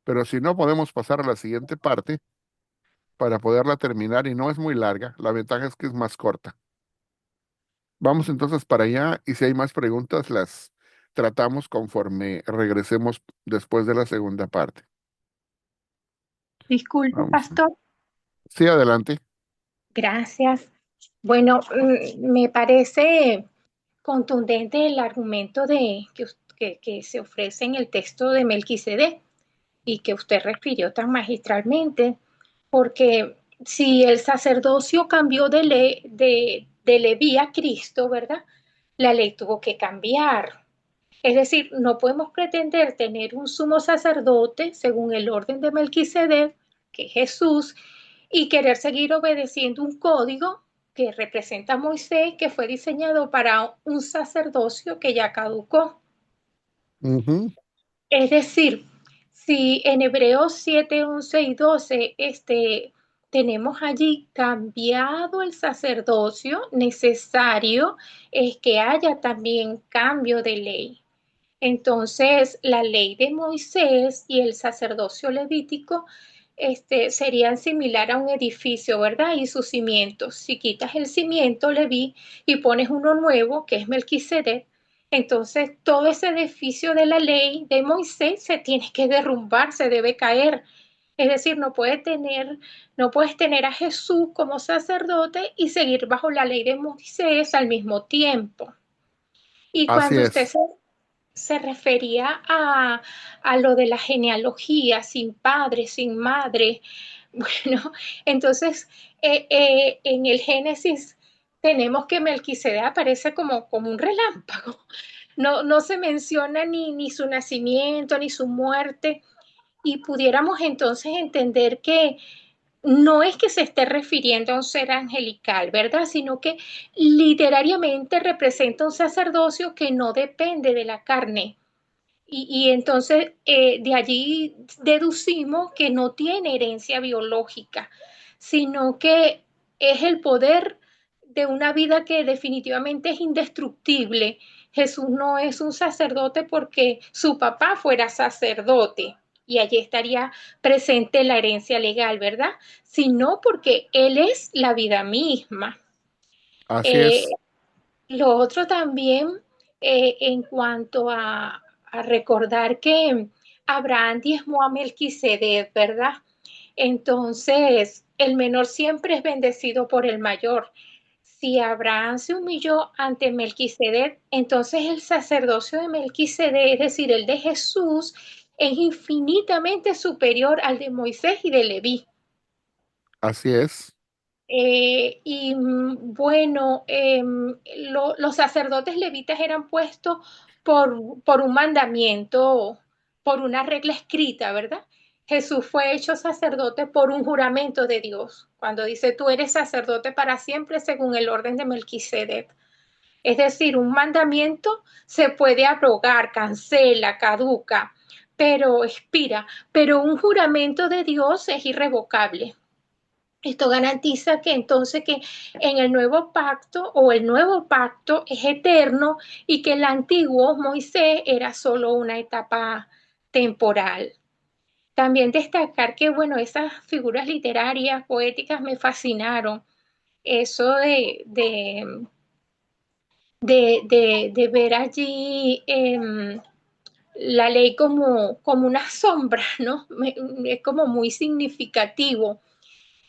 S1: Pero si no, podemos pasar a la siguiente parte para poderla terminar y no es muy larga. La ventaja es que es más corta. Vamos entonces para allá y si hay más preguntas las tratamos conforme regresemos después de la segunda parte.
S5: Disculpe,
S1: Vamos.
S5: pastor.
S1: Sí, adelante.
S5: Gracias. Bueno, me parece contundente el argumento que se ofrece en el texto de Melquisedec y que usted refirió tan magistralmente, porque si el sacerdocio cambió de Leví a Cristo, ¿verdad? La ley tuvo que cambiar. Es decir, no podemos pretender tener un sumo sacerdote según el orden de Melquisedec, que es Jesús, y querer seguir obedeciendo un código que representa a Moisés, que fue diseñado para un sacerdocio que ya caducó.
S1: Ujú.
S5: Es decir, si en Hebreos 7, 11 y 12 tenemos allí cambiado el sacerdocio, necesario es que haya también cambio de ley. Entonces, la ley de Moisés y el sacerdocio levítico serían similar a un edificio, ¿verdad? Y sus cimientos. Si quitas el cimiento, Leví, y pones uno nuevo, que es Melquisedec, entonces todo ese edificio de la ley de Moisés se tiene que derrumbar, se debe caer. Es decir, no puedes tener a Jesús como sacerdote y seguir bajo la ley de Moisés al mismo tiempo. Y
S1: Así
S5: cuando usted
S1: es.
S5: se refería a lo de la genealogía, sin padre, sin madre. Bueno, entonces en el Génesis tenemos que Melquisedec aparece como un relámpago. No se menciona ni su nacimiento, ni su muerte, y pudiéramos entonces entender que no es que se esté refiriendo a un ser angelical, ¿verdad? Sino que literariamente representa un sacerdocio que no depende de la carne. Y entonces de allí deducimos que no tiene herencia biológica, sino que es el poder de una vida que definitivamente es indestructible. Jesús no es un sacerdote porque su papá fuera sacerdote y allí estaría presente la herencia legal, ¿verdad? Sino porque Él es la vida misma.
S1: Así
S5: Eh,
S1: es.
S5: lo otro también, en cuanto a recordar que Abraham diezmó a Melquisedec, ¿verdad? Entonces, el menor siempre es bendecido por el mayor. Si Abraham se humilló ante Melquisedec, entonces el sacerdocio de Melquisedec, es decir, el de Jesús, es infinitamente superior al de Moisés y de Leví.
S1: Así es.
S5: Bueno, los sacerdotes levitas eran puestos por un mandamiento, por una regla escrita, ¿verdad? Jesús fue hecho sacerdote por un juramento de Dios, cuando dice tú eres sacerdote para siempre según el orden de Melquisedec. Es decir, un mandamiento se puede abrogar, cancela, caduca, pero expira, pero un juramento de Dios es irrevocable. Esto garantiza que entonces que en el nuevo pacto o el nuevo pacto es eterno y que el antiguo Moisés era solo una etapa temporal. También destacar que, bueno, esas figuras literarias, poéticas me fascinaron. Eso de ver allí la ley como una sombra, ¿no? Es como muy significativo.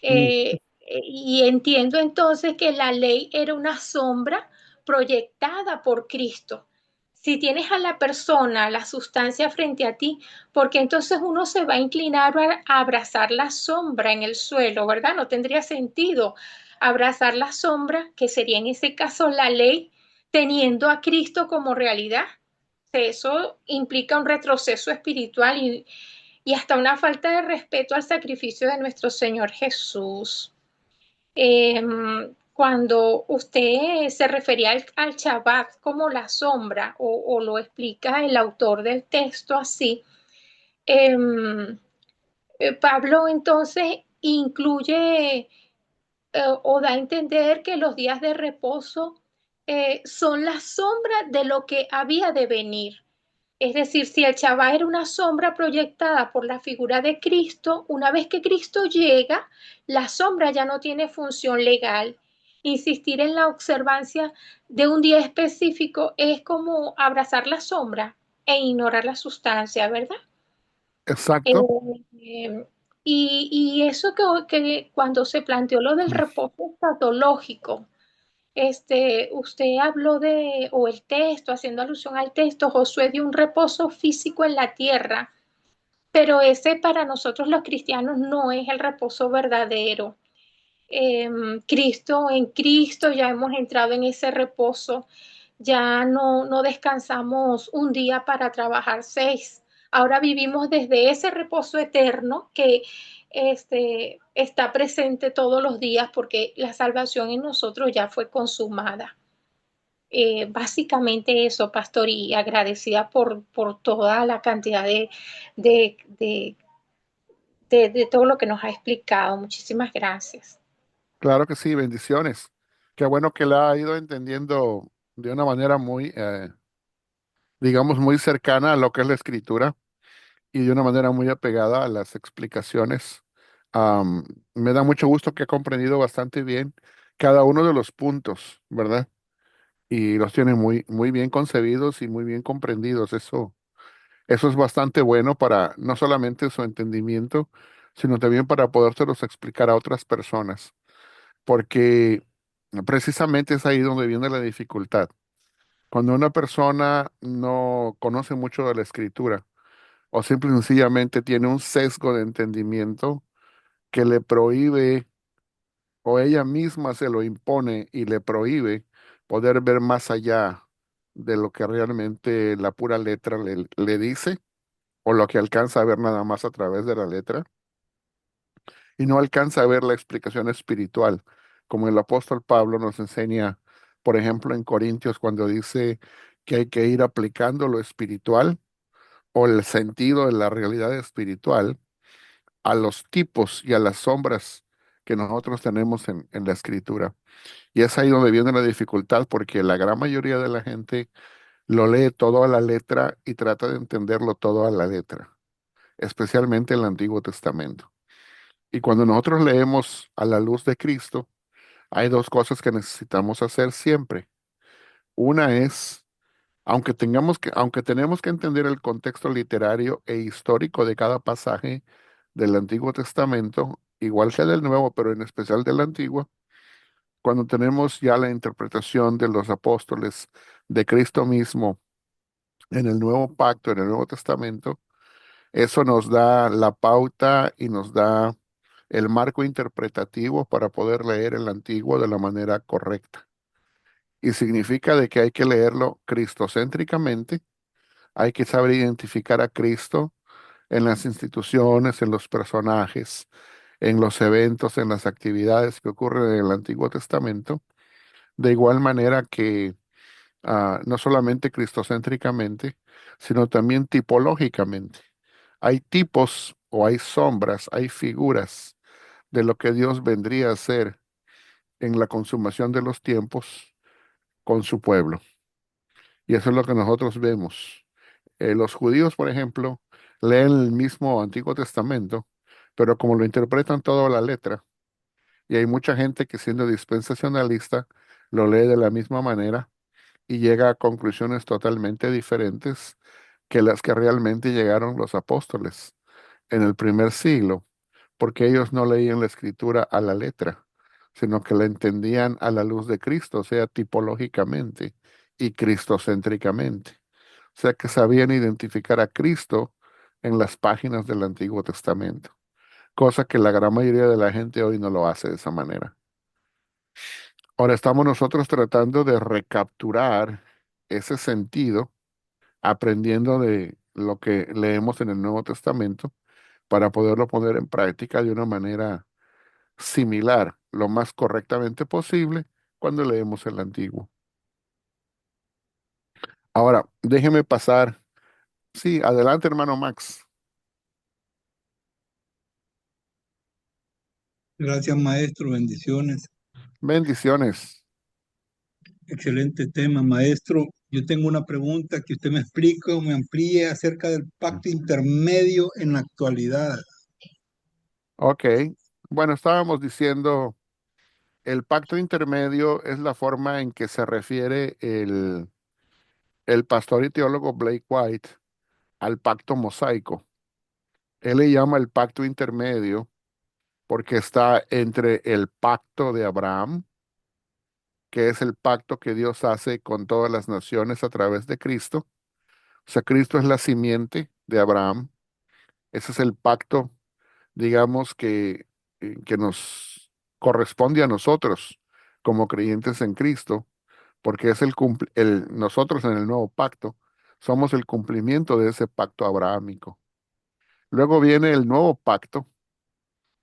S1: Mm.
S5: Y entiendo entonces que la ley era una sombra proyectada por Cristo. Si tienes a la persona, la sustancia frente a ti, porque entonces uno se va a inclinar a abrazar la sombra en el suelo, ¿verdad? No tendría sentido abrazar la sombra, que sería en ese caso la ley, teniendo a Cristo como realidad. Eso implica un retroceso espiritual y hasta una falta de respeto al sacrificio de nuestro Señor Jesús. Cuando usted se refería al Shabbat como la sombra, o lo explica el autor del texto así, em, Pablo entonces incluye o da a entender que los días de reposo son la sombra de lo que había de venir. Es decir, si el Shabbat era una sombra proyectada por la figura de Cristo, una vez que Cristo llega, la sombra ya no tiene función legal. Insistir en la observancia de un día específico es como abrazar la sombra e ignorar la sustancia, ¿verdad?
S1: Exacto.
S5: Eh, y eso que cuando se planteó lo del reposo escatológico, usted habló de, o el texto, haciendo alusión al texto, Josué dio un reposo físico en la tierra, pero ese para nosotros los cristianos no es el reposo verdadero. En Cristo ya hemos entrado en ese reposo, ya no descansamos un día para trabajar seis. Ahora vivimos desde ese reposo eterno que está presente todos los días porque la salvación en nosotros ya fue consumada. Básicamente eso, pastor, y agradecida por toda la cantidad de, de, de todo lo que nos ha explicado. Muchísimas gracias.
S1: Claro que sí, bendiciones. Qué bueno que la ha ido entendiendo de una manera muy, digamos, muy cercana a lo que es la escritura y de una manera muy apegada a las explicaciones. Am, Me da mucho gusto que ha comprendido bastante bien cada uno de los puntos, ¿verdad? Y los tiene muy, muy bien concebidos y muy bien comprendidos. Eso es bastante bueno para no solamente su entendimiento, sino también para podérselos explicar a otras personas, porque precisamente es ahí donde viene la dificultad. Cuando una persona no conoce mucho de la escritura o simple y sencillamente tiene un sesgo de entendimiento que le prohíbe o ella misma se lo impone y le prohíbe poder ver más allá de lo que realmente la pura letra le dice o lo que alcanza a ver nada más a través de la letra y no alcanza a ver la explicación espiritual, como el apóstol Pablo nos enseña, por ejemplo, en Corintios cuando dice que hay que ir aplicando lo espiritual o el sentido de la realidad espiritual a los tipos y a las sombras que nosotros tenemos en la escritura. Y es ahí donde viene la dificultad, porque la gran mayoría de la gente lo lee todo a la letra y trata de entenderlo todo a la letra, especialmente el Antiguo Testamento. Y cuando nosotros leemos a la luz de Cristo, hay dos cosas que necesitamos hacer siempre. Una es, aunque tenemos que entender el contexto literario e histórico de cada pasaje del Antiguo Testamento, igual sea del Nuevo, pero en especial del Antiguo, cuando tenemos ya la interpretación de los apóstoles de Cristo mismo en el Nuevo Pacto, en el Nuevo Testamento, eso nos da la pauta y nos da el marco interpretativo para poder leer el Antiguo de la manera correcta. Y significa de que hay que leerlo cristocéntricamente, hay que saber identificar a Cristo en las instituciones, en los personajes, en los eventos, en las actividades que ocurren en el Antiguo Testamento, de igual manera que no solamente cristocéntricamente, sino también tipológicamente. Hay tipos o hay sombras, hay figuras de lo que Dios vendría a hacer en la consumación de los tiempos con su pueblo. Y eso es lo que nosotros vemos. Los judíos, por ejemplo, leen el mismo Antiguo Testamento, pero como lo interpretan todo a la letra, y hay mucha gente que siendo dispensacionalista lo lee de la misma manera y llega a conclusiones totalmente diferentes que las que realmente llegaron los apóstoles en el primer siglo, porque ellos no leían la escritura a la letra, sino que la entendían a la luz de Cristo, o sea, tipológicamente y cristocéntricamente. O sea, que sabían identificar a Cristo en las páginas del Antiguo Testamento, cosa que la gran mayoría de la gente hoy no lo hace de esa manera. Ahora estamos nosotros tratando de recapturar ese sentido, aprendiendo de lo que leemos en el Nuevo Testamento para poderlo poner en práctica de una manera similar, lo más correctamente posible cuando leemos el Antiguo. Ahora, déjeme pasar. Sí, adelante, hermano Max.
S6: Gracias, maestro. Bendiciones.
S1: Bendiciones.
S6: Excelente tema, maestro. Yo tengo una pregunta que usted me explique o me amplíe acerca del pacto intermedio en la actualidad.
S1: Ok. Bueno, estábamos diciendo, el pacto intermedio es la forma en que se refiere el pastor y teólogo Blake White al pacto mosaico. Él le llama el pacto intermedio porque está entre el pacto de Abraham, que es el pacto que Dios hace con todas las naciones a través de Cristo. O sea, Cristo es la simiente de Abraham. Ese es el pacto, digamos, que nos corresponde a nosotros como creyentes en Cristo, porque es nosotros en el nuevo pacto somos el cumplimiento de ese pacto abrahámico. Luego viene el nuevo pacto,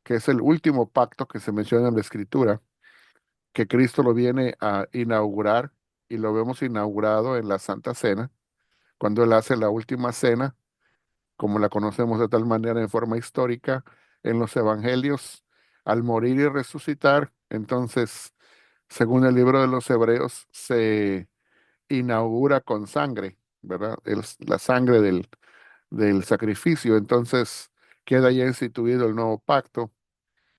S1: que es el último pacto que se menciona en la Escritura, que Cristo lo viene a inaugurar y lo vemos inaugurado en la Santa Cena, cuando Él hace la última cena, como la conocemos de tal manera en forma histórica en los Evangelios, al morir y resucitar. Entonces, según el libro de los Hebreos, se inaugura con sangre, ¿verdad? La sangre del sacrificio. Entonces, queda ya instituido el nuevo pacto.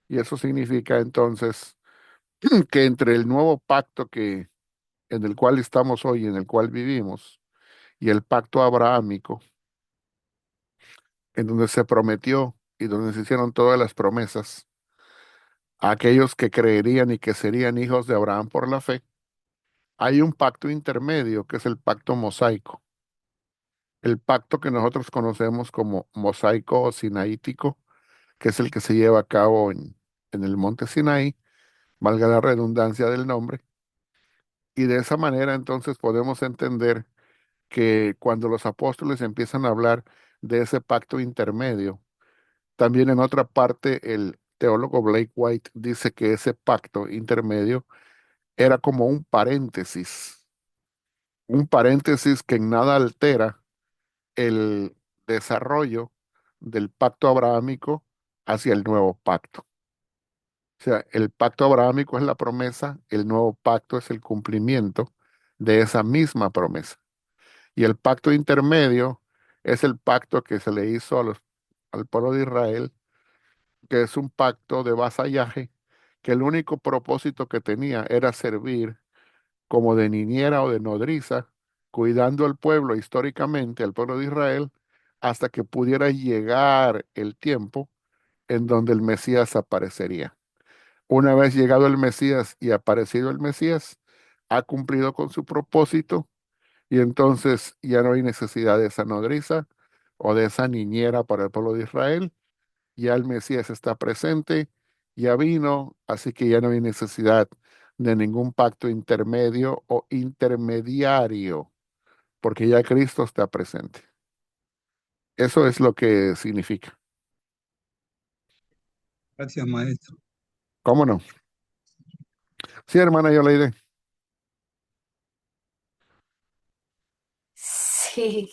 S1: Y eso significa entonces que entre el nuevo pacto en el cual estamos hoy, en el cual vivimos, y el pacto abrahámico, en donde se prometió y donde se hicieron todas las promesas a aquellos que creerían y que serían hijos de Abraham por la fe, hay un pacto intermedio que es el pacto mosaico. El pacto que nosotros conocemos como mosaico o sinaítico, que es el que se lleva a cabo en el monte Sinaí, valga la redundancia del nombre. Y de esa manera entonces podemos entender que cuando los apóstoles empiezan a hablar de ese pacto intermedio, también en otra parte el teólogo Blake White dice que ese pacto intermedio era como un paréntesis que en nada altera el desarrollo del pacto abrahámico hacia el nuevo pacto. O sea, el pacto abrahámico es la promesa, el nuevo pacto es el cumplimiento de esa misma promesa. Y el pacto intermedio es el pacto que se le hizo al pueblo de Israel, que es un pacto de vasallaje, que el único propósito que tenía era servir como de niñera o de nodriza, cuidando al pueblo históricamente, al pueblo de Israel, hasta que pudiera llegar el tiempo en donde el Mesías aparecería. Una vez llegado el Mesías y aparecido el Mesías, ha cumplido con su propósito y entonces ya no hay necesidad de esa nodriza o de esa niñera para el pueblo de Israel. Ya el Mesías está presente, ya vino, así que ya no hay necesidad de ningún pacto intermedio o intermediario, porque ya Cristo está presente. Eso es lo que significa.
S6: Gracias, maestro.
S1: ¿Cómo no? Sí, hermana, yo leí.
S2: Sí,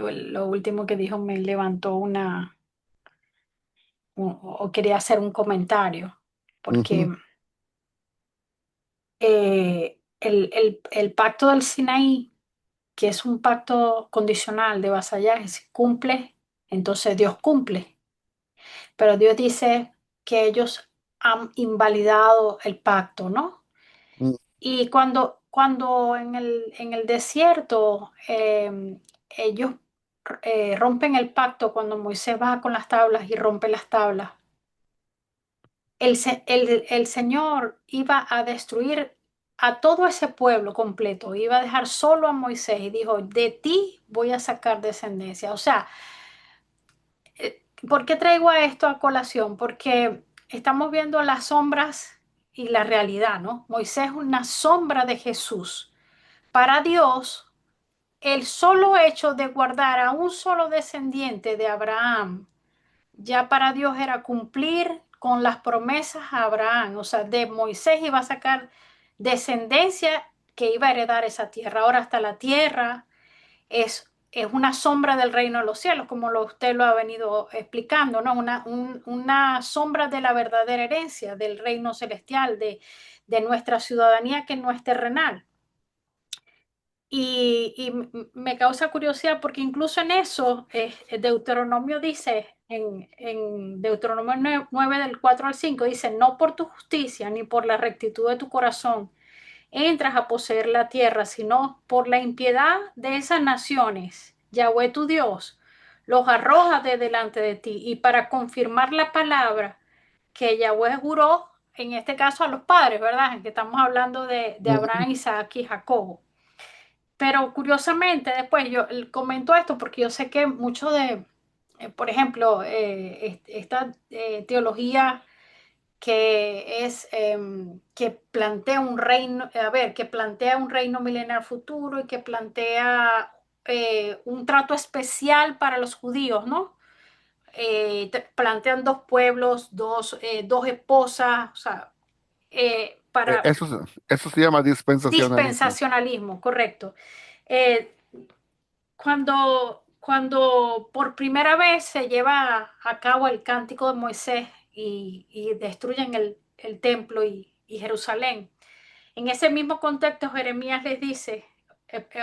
S2: lo último que dijo me levantó o quería hacer un comentario, porque el pacto del Sinaí, que es un pacto condicional de vasallaje, si cumple, entonces Dios cumple. Pero Dios dice que ellos han invalidado el pacto, ¿no? Y cuando en el desierto ellos rompen el pacto, cuando Moisés va con las tablas y rompe las tablas, el Señor iba a destruir a todo ese pueblo completo, iba a dejar solo a Moisés y dijo, de ti voy a sacar descendencia. O sea, ¿por qué traigo a esto a colación? Porque estamos viendo las sombras y la realidad, ¿no? Moisés es una sombra de Jesús. Para Dios, el solo hecho de guardar a un solo descendiente de Abraham, ya para Dios era cumplir con las promesas a Abraham. O sea, de Moisés iba a sacar descendencia que iba a heredar esa tierra. Ahora hasta la tierra es una sombra del reino de los cielos, como usted lo ha venido explicando, ¿no? Una sombra de la verdadera herencia del reino celestial, de nuestra ciudadanía que no es terrenal. Y me causa curiosidad porque incluso en eso, Deuteronomio dice, en Deuteronomio 9 del 4 al 5 dice, no por tu justicia ni por la rectitud de tu corazón entras a poseer la tierra, sino por la impiedad de esas naciones. Yahweh tu Dios los arroja de delante de ti y para confirmar la palabra que Yahweh juró, en este caso a los padres, ¿verdad? En que estamos hablando de
S1: Ujú.
S2: Abraham, Isaac y Jacobo. Pero curiosamente, después yo comento esto porque yo sé que mucho de, por ejemplo, esta teología que es que plantea un reino, a ver, que plantea un reino milenar futuro y que plantea un trato especial para los judíos, ¿no? Plantean dos pueblos, dos esposas, o sea, para
S1: Eso se llama dispensacionalismo.
S2: dispensacionalismo, correcto. Eh, cuando por primera vez se lleva a cabo el cántico de Moisés y destruyen el templo y Jerusalén, en ese mismo contexto Jeremías les dice,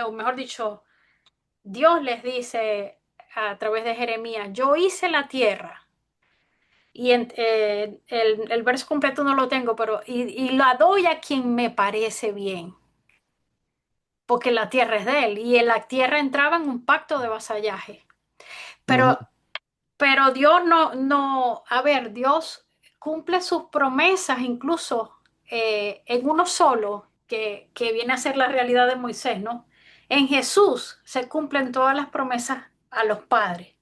S2: o mejor dicho, Dios les dice a través de Jeremías, yo hice la tierra. Y el verso completo no lo tengo, pero y la doy a quien me parece bien, porque la tierra es de él, y en la tierra entraba en un pacto de vasallaje.
S1: Ujú.
S2: Pero Pero Dios no, a ver, Dios cumple sus promesas incluso en uno solo, que viene a ser la realidad de Moisés, ¿no? En Jesús se cumplen todas las promesas a los padres.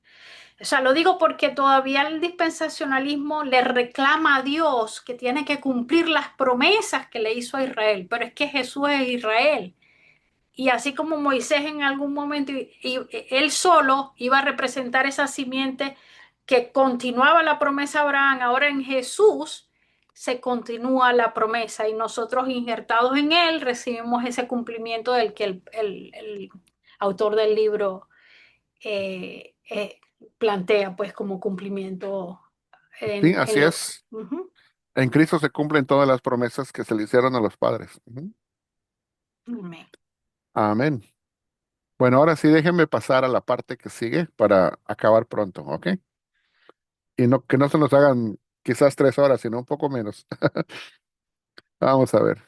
S2: O sea, lo digo porque todavía el dispensacionalismo le reclama a Dios que tiene que cumplir las promesas que le hizo a Israel, pero es que Jesús es Israel. Y así como Moisés en algún momento, y él solo iba a representar esa simiente que continuaba la promesa de Abraham, ahora en Jesús se continúa la promesa y nosotros injertados en él recibimos ese cumplimiento del que el autor del libro eh, eh, plantea pues como cumplimiento
S1: Sí,
S2: en
S1: así
S2: lo...
S1: es.
S2: Ujú.
S1: En Cristo se cumplen todas las promesas que se le hicieron a los padres. Ujú.
S2: Amén.
S1: Amén. Bueno, ahora sí déjenme pasar a la parte que sigue para acabar pronto, ¿ok? Y no, que no se nos hagan quizás 3 horas, sino un poco menos. Vamos a ver.